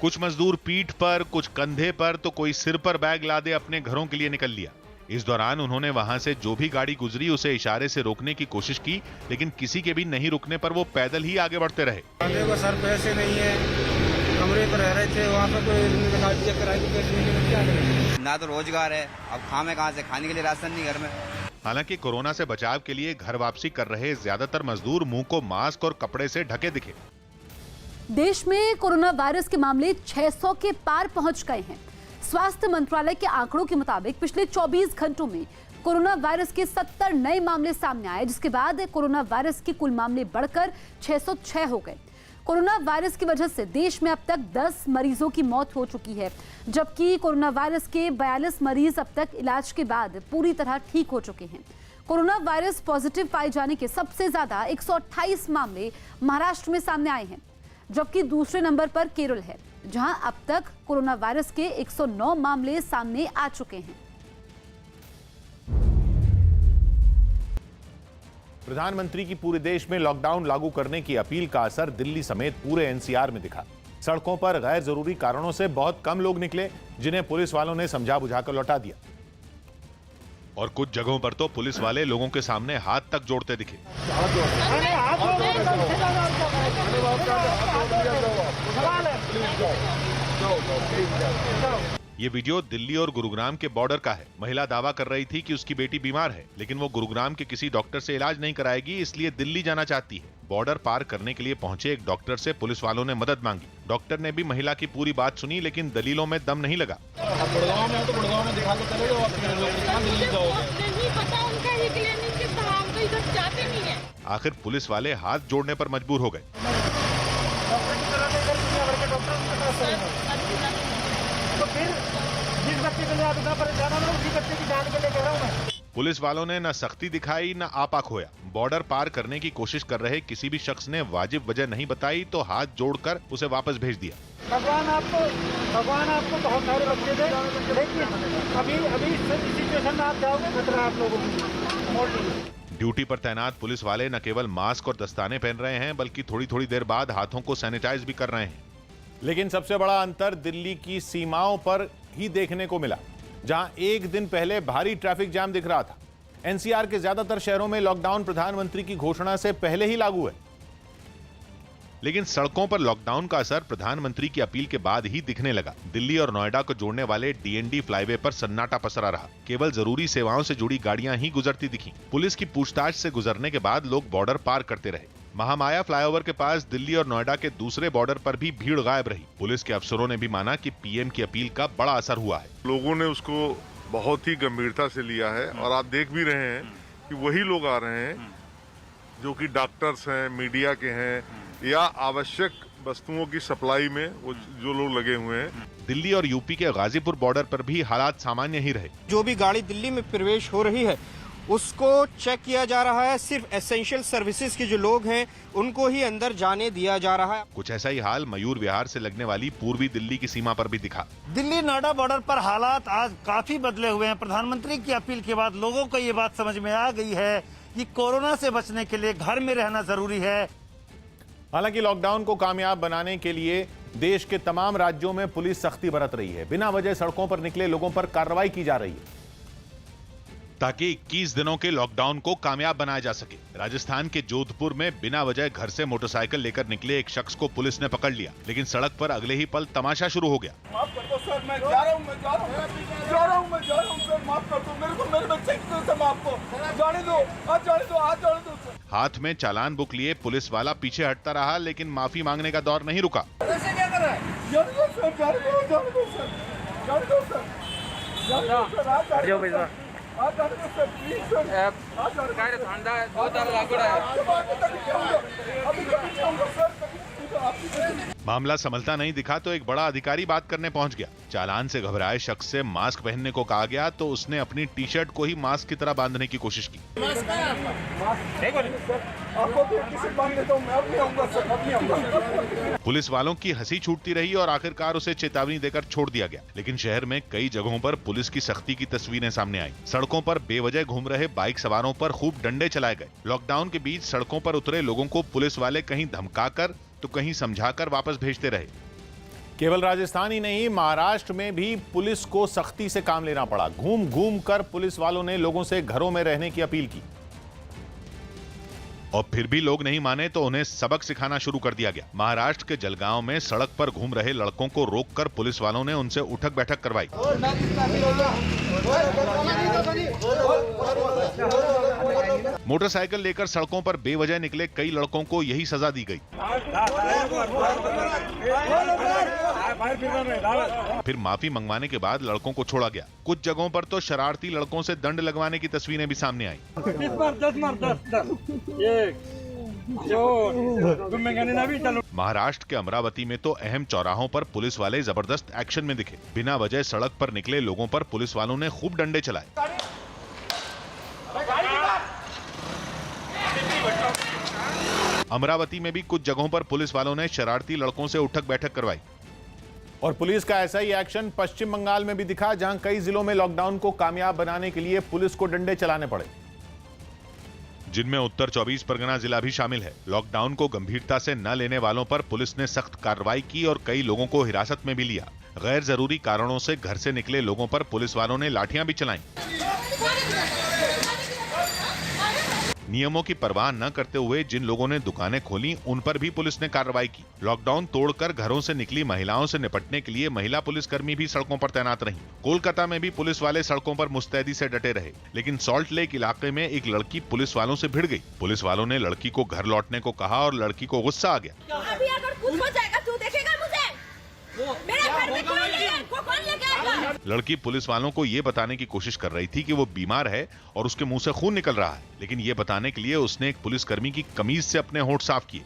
कुछ मजदूर पीठ पर, कुछ कंधे पर, तो कोई सिर पर बैग लादे अपने घरों के लिए निकल लिया। इस दौरान उन्होंने वहां से जो भी गाड़ी गुजरी उसे इशारे से रोकने की कोशिश की, लेकिन किसी के भी नहीं रुकने पर वो पैदल ही आगे बढ़ते रहे। सर पैसे नहीं है, कमरे पर रह रहे थे, वहाँ पे कोई किराए की पैसे नहीं, क्या करें? ना तो रोजगार है, अब खामे कहाँ से, खाने के लिए राशन नहीं घर में। हालांकि कोरोना से बचाव के लिए घर वापसी कर रहे ज्यादातर मजदूर मुंह को मास्क और कपड़े से ढके दिखे। देश में कोरोना वायरस के मामले 600 के पार पहुंच गए हैं। स्वास्थ्य मंत्रालय के आंकड़ों के मुताबिक पिछले 24 घंटों में कोरोना वायरस के 70 नए मामले सामने आए, जिसके बाद कोरोना वायरस के कुल मामले बढ़कर 606 हो गए। कोरोना वायरस की वजह से देश में अब तक 10 मरीजों की मौत हो चुकी है, जबकि कोरोना वायरस के 42 मरीज अब तक इलाज के बाद पूरी तरह ठीक हो चुके हैं। कोरोना वायरस पॉजिटिव पाए जाने के सबसे ज्यादा 128 मामले महाराष्ट्र में सामने आए हैं, जबकि दूसरे नंबर पर केरल है, जहां अब तक कोरोना वायरस के 109 मामले सामने आ चुके हैं। प्रधानमंत्री की पूरे देश में लॉकडाउन लागू करने की अपील का असर दिल्ली समेत पूरे एनसीआर में दिखा। सड़कों पर गैर जरूरी कारणों से बहुत कम लोग निकले, जिन्हें पुलिस वालों ने समझा बुझाकर लौटा दिया। और कुछ जगहों पर तो पुलिस वाले लोगों के सामने हाथ तक जोड़ते दिखे। ये वीडियो दिल्ली और गुरुग्राम के बॉर्डर का है। महिला दावा कर रही थी कि उसकी बेटी बीमार है, लेकिन वो गुरुग्राम के किसी डॉक्टर से इलाज नहीं कराएगी, इसलिए दिल्ली जाना चाहती है। बॉर्डर पार करने के लिए पहुंचे एक डॉक्टर से पुलिस वालों ने मदद मांगी। डॉक्टर ने भी महिला की पूरी बात सुनी, लेकिन दलीलों में दम नहीं लगा। गुड़गांव में तो गुड़गांव में दिखा के चले जाओ, दिल्ली जाओगे। नहीं पता उनका ही क्लिनिक के हम तो इधर जाते नहीं है। आखिर पुलिस वाले हाथ जोड़ने पर मजबूर हो गए। पुलिस वालों ने न सख्ती दिखाई न आपा खोया। बॉर्डर पार करने की कोशिश कर रहे किसी भी शख्स ने वाजिब वजह नहीं बताई तो हाथ जोड़कर उसे वापस भेज दिया। भगवान आपको बहुत सारे बच्चे दे, लेकिन अभी सिचुएशन में आप जाओगे खतरा आप लोगों को। ड्यूटी पर तैनात पुलिस वाले न केवल मास्क और दस्ताने पहन रहे हैं, बल्कि थोड़ी थोड़ी देर बाद हाथों को सैनिटाइज भी कर रहे हैं। लेकिन सबसे बड़ा अंतर दिल्ली की सीमाओं पर ही देखने को मिला, जहां एक दिन पहले भारी ट्रैफिक जाम दिख रहा था। एनसीआर के ज्यादातर शहरों में लॉकडाउन प्रधानमंत्री की घोषणा से पहले ही लागू है, लेकिन सड़कों पर लॉकडाउन का असर प्रधानमंत्री की अपील के बाद ही दिखने लगा। दिल्ली और नोएडा को जोड़ने वाले डीएनडी फ्लाईवे पर सन्नाटा पसरा रहा। केवल जरूरी सेवाओं से जुड़ी गाड़ियां ही गुजरती दिखी। पुलिस की पूछताछ से गुजरने के बाद लोग बॉर्डर पार करते रहे। महामाया फ्लाईओवर के पास दिल्ली और नोएडा के दूसरे बॉर्डर पर भी भीड़ गायब रही। पुलिस के अफसरों ने भी माना कि पीएम की अपील का बड़ा असर हुआ है। लोगों ने उसको बहुत ही गंभीरता से लिया है और आप देख भी रहे हैं कि वही लोग आ रहे हैं जो कि डॉक्टर्स हैं, मीडिया के हैं या आवश्यक वस्तुओं की सप्लाई में वो जो लोग लगे हुए हैं। दिल्ली और यूपी के गाजीपुर बॉर्डर पर भी हालात सामान्य ही रहे। जो भी गाड़ी दिल्ली में प्रवेश हो रही है उसको चेक किया जा रहा है। सिर्फ एसेंशियल सर्विसेज के जो लोग हैं उनको ही अंदर जाने दिया जा रहा है। कुछ ऐसा ही हाल मयूर विहार से लगने वाली पूर्वी दिल्ली की सीमा पर भी दिखा। दिल्ली नोएडा बॉर्डर पर हालात आज काफी बदले हुए हैं। प्रधानमंत्री की अपील के बाद लोगों को ये बात समझ में आ गई है कि कोरोना से बचने के लिए घर में रहना जरूरी है। हालांकि लॉकडाउन को कामयाब बनाने के लिए देश के तमाम राज्यों में पुलिस सख्ती बरत रही है। बिना वजह सड़कों पर निकले लोगों पर कार्रवाई की जा रही है ताकि 21 दिनों के लॉकडाउन को कामयाब बनाया जा सके। राजस्थान के जोधपुर में बिना वजह घर से मोटरसाइकिल लेकर निकले एक शख्स को पुलिस ने पकड़ लिया, लेकिन सड़क पर अगले ही पल तमाशा शुरू हो गया। माफ कर दो सर, मैं जा रहा हूं सर, माफ कर दो मेरे को, मेरे बच्चे को सर, माफ को जाने दो, आज जाने दो सर। हाथ में चालान बुक लिए पुलिस वाला पीछे हटता रहा, लेकिन माफी मांगने का दौर नहीं रुका। ऐसे क्या कर रहा है? जाने दो सर, जाने दो सर, जाने दो सर। मामला संभलता नहीं दिखा तो एक बड़ा अधिकारी बात करने पहुंच गया। चालान से घबराए शख्स से मास्क पहनने को कहा गया तो उसने अपनी टी शर्ट को ही मास्क की तरह बांधने की कोशिश की। पुलिस वालों की हंसी छूटती रही और आखिरकार उसे चेतावनी देकर छोड़ दिया गया। लेकिन शहर में कई जगहों पर पुलिस की सख्ती की तस्वीरें सामने आई। सड़कों पर बेवजह घूम रहे बाइक सवारों पर खूब डंडे चलाए गए। लॉकडाउन के बीच सड़कों पर उतरे लोगों को पुलिस वाले कहीं धमकाकर तो कहीं समझाकर वापस भेजते रहे। केवल राजस्थान ही नहीं, महाराष्ट्र में भी पुलिस को सख्ती से काम लेना पड़ा। घूम घूम कर पुलिस वालों ने लोगों से घरों में रहने की अपील की और फिर भी लोग नहीं माने तो उन्हें सबक सिखाना शुरू कर दिया गया। महाराष्ट्र के जलगांव में सड़क पर घूम रहे लड़कों को रोककर पुलिस वालों ने उनसे उठक बैठक करवाई। मोटरसाइकिल लेकर सड़कों पर बेवजह निकले कई लड़कों को यही सजा दी गई। फिर माफी मंगवाने के बाद लड़कों को छोड़ा गया। कुछ जगहों पर तो शरारती लड़कों से दंड लगवाने की तस्वीरें भी सामने आई। महाराष्ट्र के अमरावती में तो अहम चौराहों पर पुलिस वाले जबरदस्त एक्शन में दिखे। बिना वजह सड़क पर निकले लोगों पर पुलिस वालों ने खूब डंडे चलाए। अमरावती में भी कुछ जगहों पर पुलिस वालों ने शरारती लड़कों से उठक बैठक करवाई। और पुलिस का ऐसा ही एक्शन पश्चिम बंगाल में भी दिखा, जहां कई जिलों में लॉकडाउन को कामयाब बनाने के लिए पुलिस को डंडे चलाने पड़े, जिनमें उत्तर 24 परगना जिला भी शामिल है। लॉकडाउन को गंभीरता से न लेने वालों पर पुलिस ने सख्त कार्रवाई की और कई लोगों को हिरासत में भी लिया। गैर जरूरी कारणों से घर से निकले लोगों पर पुलिस वालों ने लाठियां भी चलाई। नियमों की परवाह न करते हुए जिन लोगों ने दुकानें खोली उन पर भी पुलिस ने कार्रवाई की। लॉकडाउन तोड़कर घरों से निकली महिलाओं से निपटने के लिए महिला पुलिसकर्मी भी सड़कों पर तैनात रहीं। कोलकाता में भी पुलिस वाले सड़कों पर मुस्तैदी से डटे रहे। लेकिन सॉल्ट लेक इलाके में एक लड़की पुलिस वालों से भिड़ गई। पुलिस वालों ने लड़की को घर लौटने को कहा और लड़की को गुस्सा आ गया। अभी अगर कुछ हो जाएगा तू देखेगा मुझे। मेरे घर में कोई नहीं है, कौन लेके आएगा? लड़की पुलिस वालों को ये बताने की कोशिश कर रही थी कि वो बीमार है और उसके मुंह से खून निकल रहा है। लेकिन ये बताने के लिए उसने एक पुलिसकर्मी की कमीज से अपने होंठ साफ किए।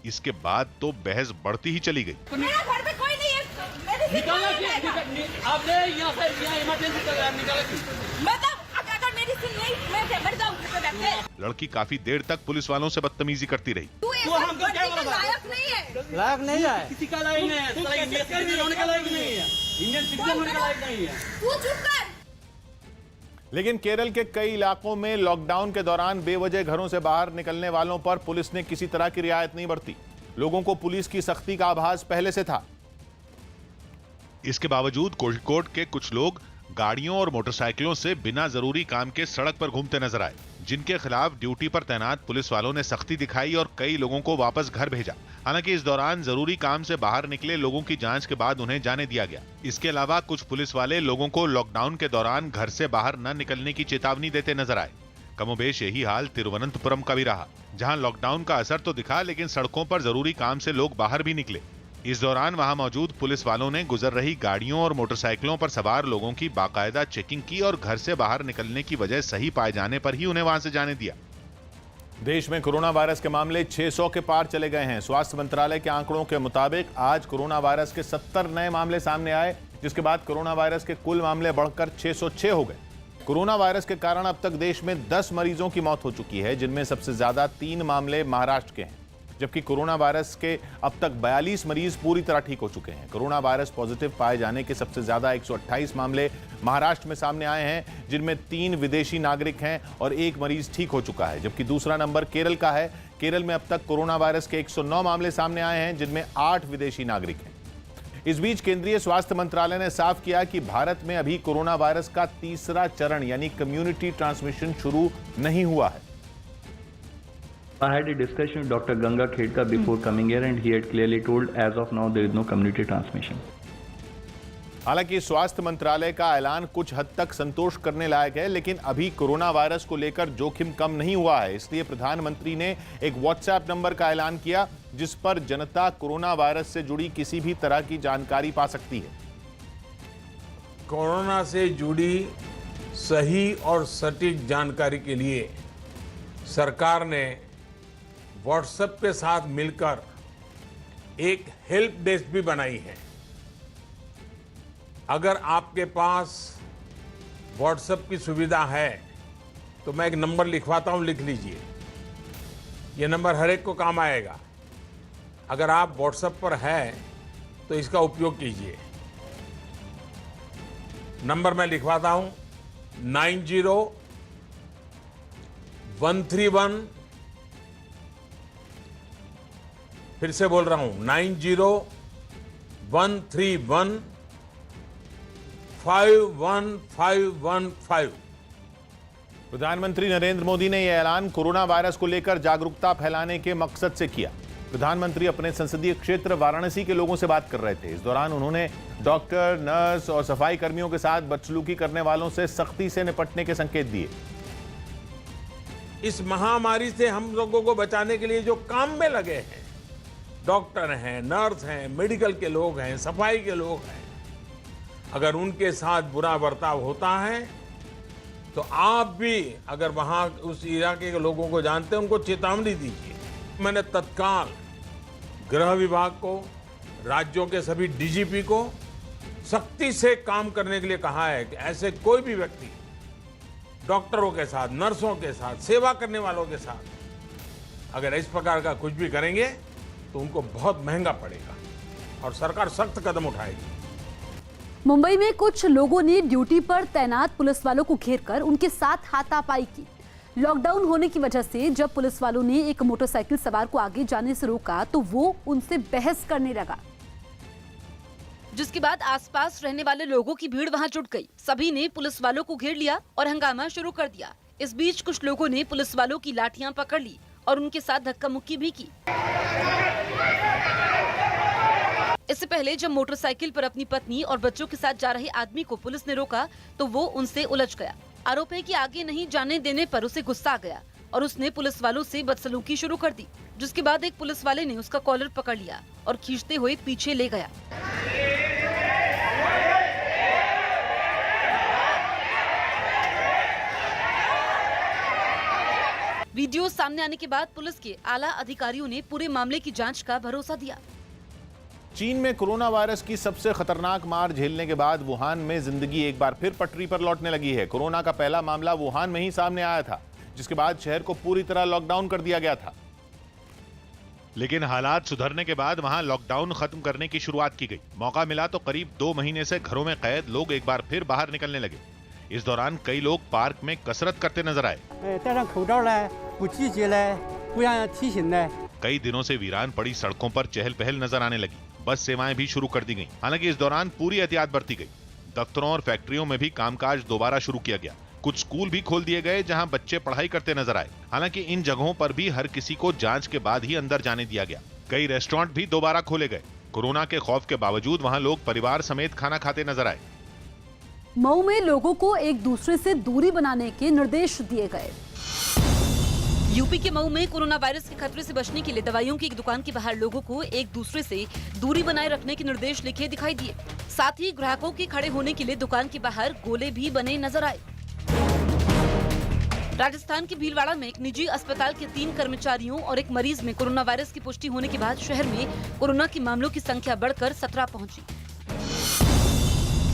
इसके बाद तो बहस बढ़ती ही चली गई। मेरे घर में कोई नहीं है। लड़की काफी देर तक पुलिस वालों से बदतमीजी करती रही। लायक नहीं है, किसी का लायक नहीं है, इंडियन होने का लायक नहीं है, इंडियन सिटीजन होने का लायक नहीं है। लेकिन केरल के कई इलाकों में लॉकडाउन के दौरान बेवजह घरों से बाहर निकलने वालों पर पुलिस ने किसी तरह की रियायत नहीं बरती। लोगों को पुलिस की सख्ती का आभास पहले से था। इसके बावजूद कोझिकोड के कुछ लोग गाड़ियों और मोटरसाइकिलों से बिना जरूरी काम के सड़क पर घूमते नजर आए, जिनके खिलाफ ड्यूटी पर तैनात पुलिस वालों ने सख्ती दिखाई और कई लोगों को वापस घर भेजा। हालांकि इस दौरान जरूरी काम से बाहर निकले लोगों की जांच के बाद उन्हें जाने दिया गया। इसके अलावा कुछ पुलिस वाले लोगों को लॉकडाउन के दौरान घर से बाहर न निकलने की चेतावनी देते नजर आए। कमोबेश यही हाल तिरुवनंतपुरम का भी रहा, जहां लॉकडाउन का असर तो दिखा लेकिन सड़कों पर जरूरी काम से लोग बाहर भी निकले। इस दौरान वहां मौजूद पुलिस वालों ने गुजर रही गाड़ियों और मोटरसाइकिलों पर सवार लोगों की बाकायदा चेकिंग की और घर से बाहर निकलने की वजह सही पाए जाने पर ही उन्हें वहां से जाने दिया। देश में कोरोना वायरस के मामले 600 के पार चले गए हैं। स्वास्थ्य मंत्रालय के आंकड़ों के मुताबिक आज कोरोना वायरस के 70 नए मामले सामने आए, जिसके बाद कोरोना वायरस के कुल मामले बढ़कर 606 हो गए। कोरोना वायरस के कारण अब तक देश में 10 मरीजों की मौत हो चुकी है, जिनमें सबसे ज्यादा 3 मामले महाराष्ट्र के हैं, जबकि कोरोना वायरस के अब तक 42 मरीज पूरी तरह ठीक हो चुके हैं। कोरोना वायरस पॉजिटिव पाए जाने के सबसे ज्यादा 128 मामले महाराष्ट्र में सामने आए हैं, जिनमें 3 विदेशी नागरिक हैं और 1 मरीज ठीक हो चुका है, जबकि दूसरा नंबर केरल का है। केरल में अब तक कोरोना वायरस के 109 मामले सामने आए हैं, जिनमें 8 विदेशी नागरिक हैं। इस बीच केंद्रीय स्वास्थ्य मंत्रालय ने साफ किया कि भारत में अभी कोरोना वायरस का तीसरा चरण यानी कम्युनिटी ट्रांसमिशन शुरू नहीं हुआ है। I had a discussion with Dr. Ganga Khedka before coming here and he had clearly told as of now there is no community transmission. हालांकि स्वास्थ्य मंत्रालय का ऐलान कुछ हद तक संतोष करने लायक है, लेकिन अभी कोरोना वायरस को लेकर जोखिम कम नहीं हुआ है। इसलिए प्रधानमंत्री ने एक व्हाट्सएप नंबर का ऐलान किया, जिस पर जनता कोरोना वायरस से जुड़ी किसी भी तरह की जानकारी पा सकती है। कोरोना से जुड़ी सही और सटीक जानकारी के लिए सरकार ने व्हाट्सएप के साथ मिलकर एक हेल्प डेस्क भी बनाई है। अगर आपके पास व्हाट्सएप की सुविधा है तो मैं एक नंबर लिखवाता हूं, लिख लीजिए। ये नंबर हर एक को काम आएगा। अगर आप व्हाट्सएप पर हैं तो इसका उपयोग कीजिए। नंबर मैं लिखवाता हूं 90-131, फिर से बोल रहा हूं 90-131-51515। प्रधानमंत्री नरेंद्र मोदी ने यह ऐलान कोरोना वायरस को लेकर जागरूकता फैलाने के मकसद से किया। प्रधानमंत्री अपने संसदीय क्षेत्र वाराणसी के लोगों से बात कर रहे थे। इस दौरान उन्होंने डॉक्टर, नर्स और सफाई कर्मियों के साथ बदसलूकी करने वालों से सख्ती से निपटने के संकेत दिए। इस महामारी से हम लोगों को बचाने के लिए जो काम में लगे हैं, डॉक्टर हैं, नर्स हैं, मेडिकल के लोग हैं, सफाई के लोग हैं, अगर उनके साथ बुरा बर्ताव होता है तो आप भी अगर वहां उस इलाके के लोगों को जानते हैं, उनको चेतावनी दीजिए। मैंने तत्काल गृह विभाग को, राज्यों के सभी डीजीपी को सख्ती से काम करने के लिए कहा है कि ऐसे कोई भी व्यक्ति डॉक्टरों के साथ, नर्सों के साथ, सेवा करने वालों के साथ अगर इस प्रकार का कुछ भी करेंगे तो उनको बहुत महंगा पड़ेगा और सरकार सख्त कदम उठाएगी। मुंबई में कुछ लोगों ने ड्यूटी पर तैनात पुलिस वालों को घेरकर उनके साथ हाथापाई की। लॉकडाउन होने की वजह से जब पुलिस वालों ने एक मोटरसाइकिल सवार को आगे जाने से रोका तो वो उनसे बहस करने लगा, जिसके बाद आसपास रहने वाले लोगों की भीड़ वहां जुट गई। सभी ने पुलिस वालों को घेर लिया और हंगामा शुरू कर दिया। इस बीच कुछ लोगों ने पुलिस वालों की लाठियां पकड़ ली और उनके साथ धक्का मुक्की भी की। इससे पहले जब मोटरसाइकिल पर अपनी पत्नी और बच्चों के साथ जा रहे आदमी को पुलिस ने रोका तो वो उनसे उलझ गया। आरोप है कि आगे नहीं जाने देने पर उसे गुस्सा आ गया और उसने पुलिस वालों से बदसलूकी शुरू कर दी, जिसके बाद एक पुलिस वाले ने उसका कॉलर पकड़ लिया और खींचते हुए पीछे ले गया। वीडियो सामने आने के बाद पुलिस के आला अधिकारियों ने पूरे मामले की जांच का भरोसा दिया। चीन में कोरोना वायरस की सबसे खतरनाक मार झेलने के बाद वुहान में जिंदगी एक बार फिर पटरी पर लौटने लगी है। कोरोना का पहला मामला वुहान में ही सामने आया था, जिसके बाद शहर को पूरी तरह लॉकडाउन कर दिया गया था। लेकिन हालात सुधरने के बाद वहां लॉकडाउन खत्म करने की शुरुआत की गई। मौका मिला तो करीब 2 महीने से घरों में कैद लोग एक बार फिर बाहर निकलने लगे। इस दौरान कई लोग पार्क में कसरत करते नजर आए। कई दिनों से वीरान पड़ी सड़कों पर चहल पहल नजर आने लगी। बस सेवाएं भी शुरू कर दी गईं। हालांकि इस दौरान पूरी एहतियात बरती गई। दफ्तरों और फैक्ट्रियों में भी कामकाज दोबारा शुरू किया गया। कुछ स्कूल भी खोल दिए गए जहां बच्चे पढ़ाई करते नजर आए। हालांकि इन जगहों पर भी हर किसी को जांच के बाद ही अंदर जाने दिया गया। कई रेस्टोरेंट भी दोबारा खोले गए। कोरोना के खौफ के बावजूद वहां लोग परिवार समेत खाना खाते नजर आए। मऊ में लोगों को एक दूसरे से दूरी बनाने के निर्देश दिए गए। यूपी के मऊ में कोरोना वायरस के खतरे से बचने के लिए दवाइयों की एक दुकान के बाहर लोगों को एक दूसरे से दूरी बनाए रखने के निर्देश लिखे दिखाई दिए। साथ ही ग्राहकों के खड़े होने के लिए दुकान के बाहर गोले भी बने नजर आए। राजस्थान के भीलवाड़ा में एक निजी अस्पताल के 3 कर्मचारियों और एक मरीज में कोरोना वायरस की पुष्टि होने के बाद शहर में कोरोना के मामलों की संख्या बढ़कर 17 पहुंची।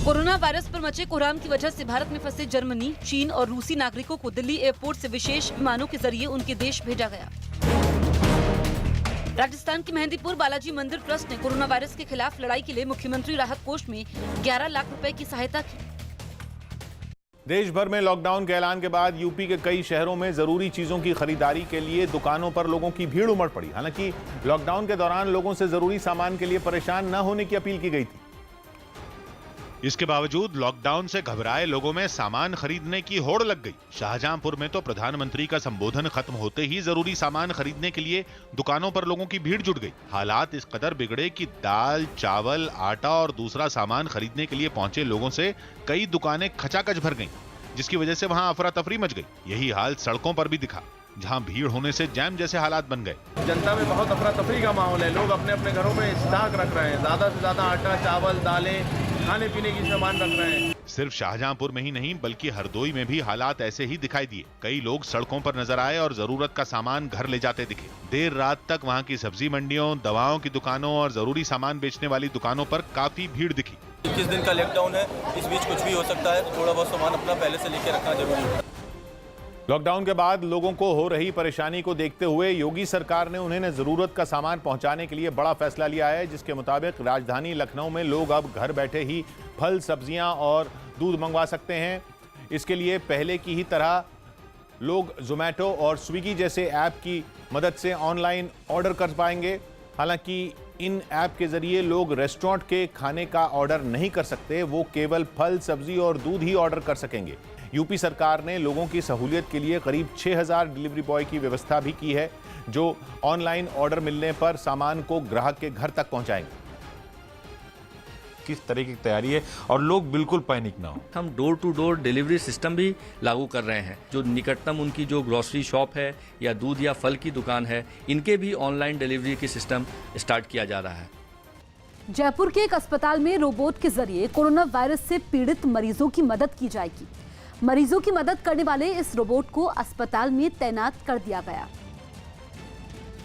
कोरोना वायरस पर मचे कोहराम की वजह से भारत में फंसे जर्मनी, चीन और रूसी नागरिकों को दिल्ली एयरपोर्ट से विशेष विमानों के जरिए उनके देश भेजा गया। राजस्थान के मेहंदीपुर बालाजी मंदिर ट्रस्ट ने कोरोना वायरस के खिलाफ लड़ाई के लिए मुख्यमंत्री राहत कोष में 11 लाख रुपए की सहायता की। देश भर में लॉकडाउन के ऐलान के बाद यूपी के कई शहरों में जरूरी चीजों की खरीदारी के लिए दुकानों पर लोगों की भीड़ उमड़ पड़ी। हालांकि लॉकडाउन के दौरान लोगों से जरूरी सामान के लिए परेशान न होने की अपील की गई थी। इसके बावजूद लॉकडाउन से घबराए लोगों में सामान खरीदने की होड़ लग गई। शाहजहांपुर में तो प्रधानमंत्री का संबोधन खत्म होते ही जरूरी सामान खरीदने के लिए दुकानों पर लोगों की भीड़ जुट गई। हालात इस कदर बिगड़े कि दाल, चावल, आटा और दूसरा सामान खरीदने के लिए पहुंचे लोगों से कई दुकानें खचाखच भर गईं, जिसकी वजह से वहां अफरा तफरी मच गई। यही हाल सड़कों पर भी दिखा, जहां भीड़ होने से जैम जैसे हालात बन गए। जनता में बहुत अफरा तफरी का माहौल है। लोग अपने अपने घरों में स्टॉक रख रहे हैं, ज्यादा से ज्यादा आटा, चावल, दालें, खाने पीने की सामान रख रहे हैं। सिर्फ शाहजहांपुर में ही नहीं बल्कि हरदोई में भी हालात ऐसे ही दिखाई दिए। कई लोग सड़कों पर नजर आए और जरूरत का सामान घर ले जाते दिखे। देर रात तक वहां की सब्जी मंडियों, दवाओं की दुकानों और जरूरी सामान बेचने वाली दुकानों पर काफी भीड़ दिखी। 21 दिन का लॉकडाउन है, इस बीच कुछ भी हो सकता है, तो थोड़ा बहुत सामान अपना पहले से लेके रखना जरूरी है। लॉकडाउन के बाद लोगों को हो रही परेशानी को देखते हुए योगी सरकार ने उन्हें जरूरत का सामान पहुंचाने के लिए बड़ा फैसला लिया है, जिसके मुताबिक राजधानी लखनऊ में लोग अब घर बैठे ही फल, सब्जियां और दूध मंगवा सकते हैं। इसके लिए पहले की ही तरह लोग जोमैटो और स्विगी जैसे ऐप की मदद से ऑनलाइन ऑर्डर कर पाएंगे। हालांकि इन ऐप के जरिए लोग रेस्टोरेंट के खाने का ऑर्डर नहीं कर सकते, वो केवल फल, सब्जी और दूध ही ऑर्डर कर सकेंगे। यूपी सरकार ने लोगों की सहूलियत के लिए करीब 6000 डिलीवरी बॉय की व्यवस्था भी की है, जो ऑनलाइन ऑर्डर मिलने पर सामान को ग्राहक के घर तक पहुंचाएंगे। किस तरह की तैयारी है और लोग बिल्कुल पैनिक ना हो। हम door to door delivery system भी लागू कर रहे हैं। जो निकटतम उनकी जो ग्रोसरी शॉप है या दूध या फल की दुकान है, इनके भी ऑनलाइन डिलीवरी की सिस्टम स्टार्ट किया जा रहा है। जयपुर के एक अस्पताल में रोबोट के जरिए कोरोना वायरस से पीड़ित मरीजों की मदद की जाएगी। मरीजों की मदद करने वाले इस रोबोट को अस्पताल में तैनात कर दिया गया।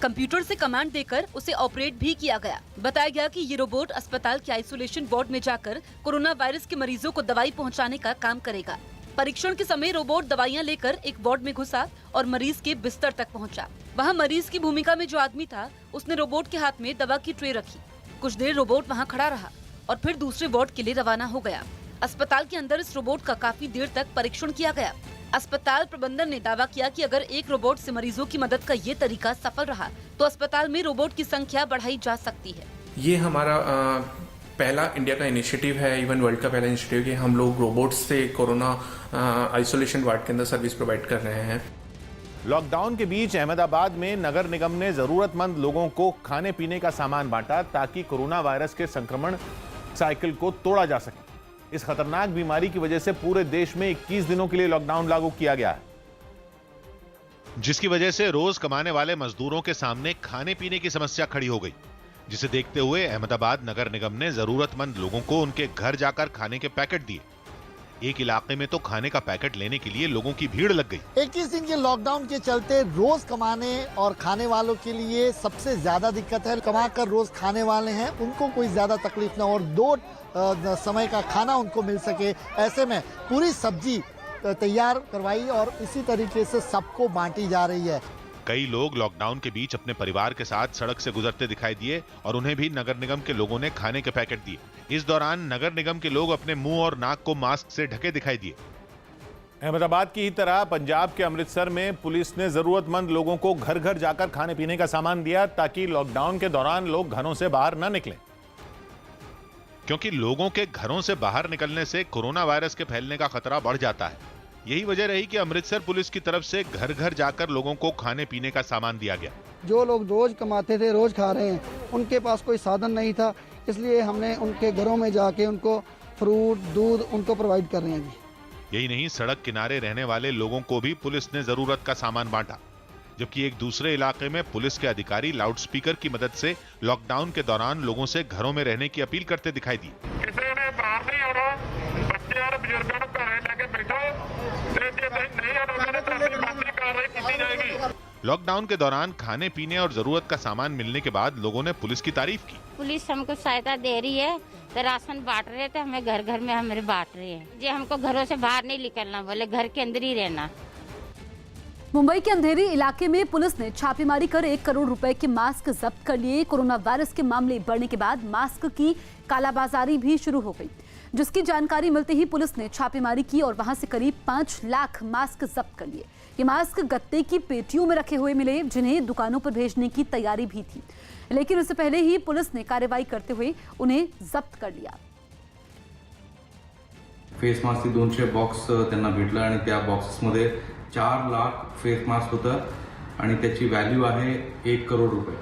कंप्यूटर से कमांड देकर उसे ऑपरेट भी किया गया। बताया गया कि ये रोबोट अस्पताल के आइसोलेशन वार्ड में जाकर कोरोना वायरस के मरीजों को दवाई पहुंचाने का काम करेगा। परीक्षण के समय रोबोट दवाइयां लेकर एक वार्ड में घुसा और मरीज के बिस्तर तक पहुंचा। वहां मरीज की भूमिका में जो आदमी था, उसने रोबोट के हाथ में दवा की ट्रे रखी। कुछ देर रोबोट वहां खड़ा रहा और फिर दूसरे वार्ड के लिए रवाना हो गया। अस्पताल के अंदर इस रोबोट का काफी देर तक परीक्षण किया गया। अस्पताल प्रबंधन ने दावा किया कि अगर एक रोबोट से मरीजों की मदद का ये तरीका सफल रहा तो अस्पताल में रोबोट की संख्या बढ़ाई जा सकती है। ये हमारा पहला इंडिया का इनिशिएटिव है, इवन वर्ल्ड का पहला इनिशिएटिव कि हम लोग रोबोट्स से कोरोना आइसोलेशन वार्ड के अंदर सर्विस प्रोवाइड कर रहे हैं। लॉकडाउन के बीच अहमदाबाद में नगर निगम ने जरूरतमंद लोगों को खाने पीने का सामान बांटा, ताकि कोरोना वायरस के संक्रमण साइकिल को तोड़ा जा सके। इस खतरनाक बीमारी की वजह से पूरे देश में 21 दिनों के लिए लॉकडाउन लागू किया गया है, जिसकी वजह से रोज कमाने वाले मजदूरों के सामने खाने पीने की समस्या खड़ी हो गई, जिसे देखते हुए अहमदाबाद नगर निगम ने जरूरतमंद लोगों को उनके घर जाकर खाने के पैकेट दिए। एक इलाके में तो खाने का पैकेट लेने के लिए लोगों की भीड़ लग गई। 21 दिन के लॉकडाउन के चलते रोज कमाने और खाने वालों के लिए सबसे ज्यादा दिक्कत है। कमा कर रोज खाने वाले हैं, उनको कोई ज्यादा तकलीफ ना और 2 समय का खाना उनको मिल सके। ऐसे में पूरी सब्जी तैयार करवाई और इसी तरीके से सबको बांटी जा रही है। कई लोग लॉकडाउन के बीच अपने परिवार के साथ सड़क से गुजरते दिखाई दिए और उन्हें भी नगर निगम के लोगों ने खाने के पैकेट दिए। इस दौरान नगर निगम के लोग अपने मुंह और नाक को मास्क से ढके दिखाई दिए। अहमदाबाद की ही तरह पंजाब के अमृतसर में पुलिस ने जरूरतमंद लोगों को घर घर जाकर खाने पीने का सामान दिया, ताकि लॉकडाउन के दौरान लोग घरों से बाहर न निकलें। क्योंकि लोगों के घरों से बाहर निकलने से कोरोना वायरस के फैलने का खतरा बढ़ जाता है। यही वजह रही कि अमृतसर पुलिस की तरफ से घर घर जाकर लोगों को खाने पीने का सामान दिया गया। जो लोग रोज कमाते थे, रोज खा रहे हैं, उनके पास कोई साधन नहीं था, इसलिए हमने उनके घरों में जाके उनको फ्रूट, दूध उनको प्रोवाइड कर रहे हैं जी। यही नहीं, सड़क किनारे रहने वाले लोगों को भी पुलिस ने जरूरत का सामान बांटा, जबकि एक दूसरे इलाके में पुलिस के अधिकारी लाउडस्पीकर की मदद से लॉकडाउन के दौरान लोगों से घरों में रहने की अपील करते दिखाई दी। किसी ने बाहर नहीं आना, बच्चे और बुजुर्गों को घरे लेके बैठो, नहीं आना कार्रवाई की जाएगी। लॉकडाउन के दौरान खाने पीने और जरूरत का सामान मिलने के बाद लोगों ने पुलिस की तारीफ की। पुलिस हमको सहायता दे रही है, तो राशन बांट रहे थे, हमें घर घर में हमें बांट रही है जी। हमको घरों से बाहर नहीं निकलना, बोले घर के अंदर ही रहना। मुंबई के अंधेरी इलाके में पुलिस ने छापेमारी कर 1 करोड़ रुपए के मास्क जब्त कर लिए। कोरोना वायरस के मामले बढ़ने के बाद मास्क की कालाबाजारी भी शुरू हो गई, जिसकी जानकारी मिलते ही पुलिस ने छापेमारी की और वहां से करीब 5 लाख मास्क जब्त कर लिए। ये मास्क गत्ते की पेटियों में रखे हुए मिले, जिन्हें दुकानों पर भेजने की तैयारी भी थी, लेकिन उससे पहले ही पुलिस ने कार्रवाई करते हुए उन्हें जब्त कर लिया। फेस मास्कचे 200 बॉक्स त्यांना भेटलं आणि त्या बॉक्सेसमध्ये 4 लाख फेस मास्क होतं आणि त्याची व्हॅल्यू आहे 1 करोड रुपये.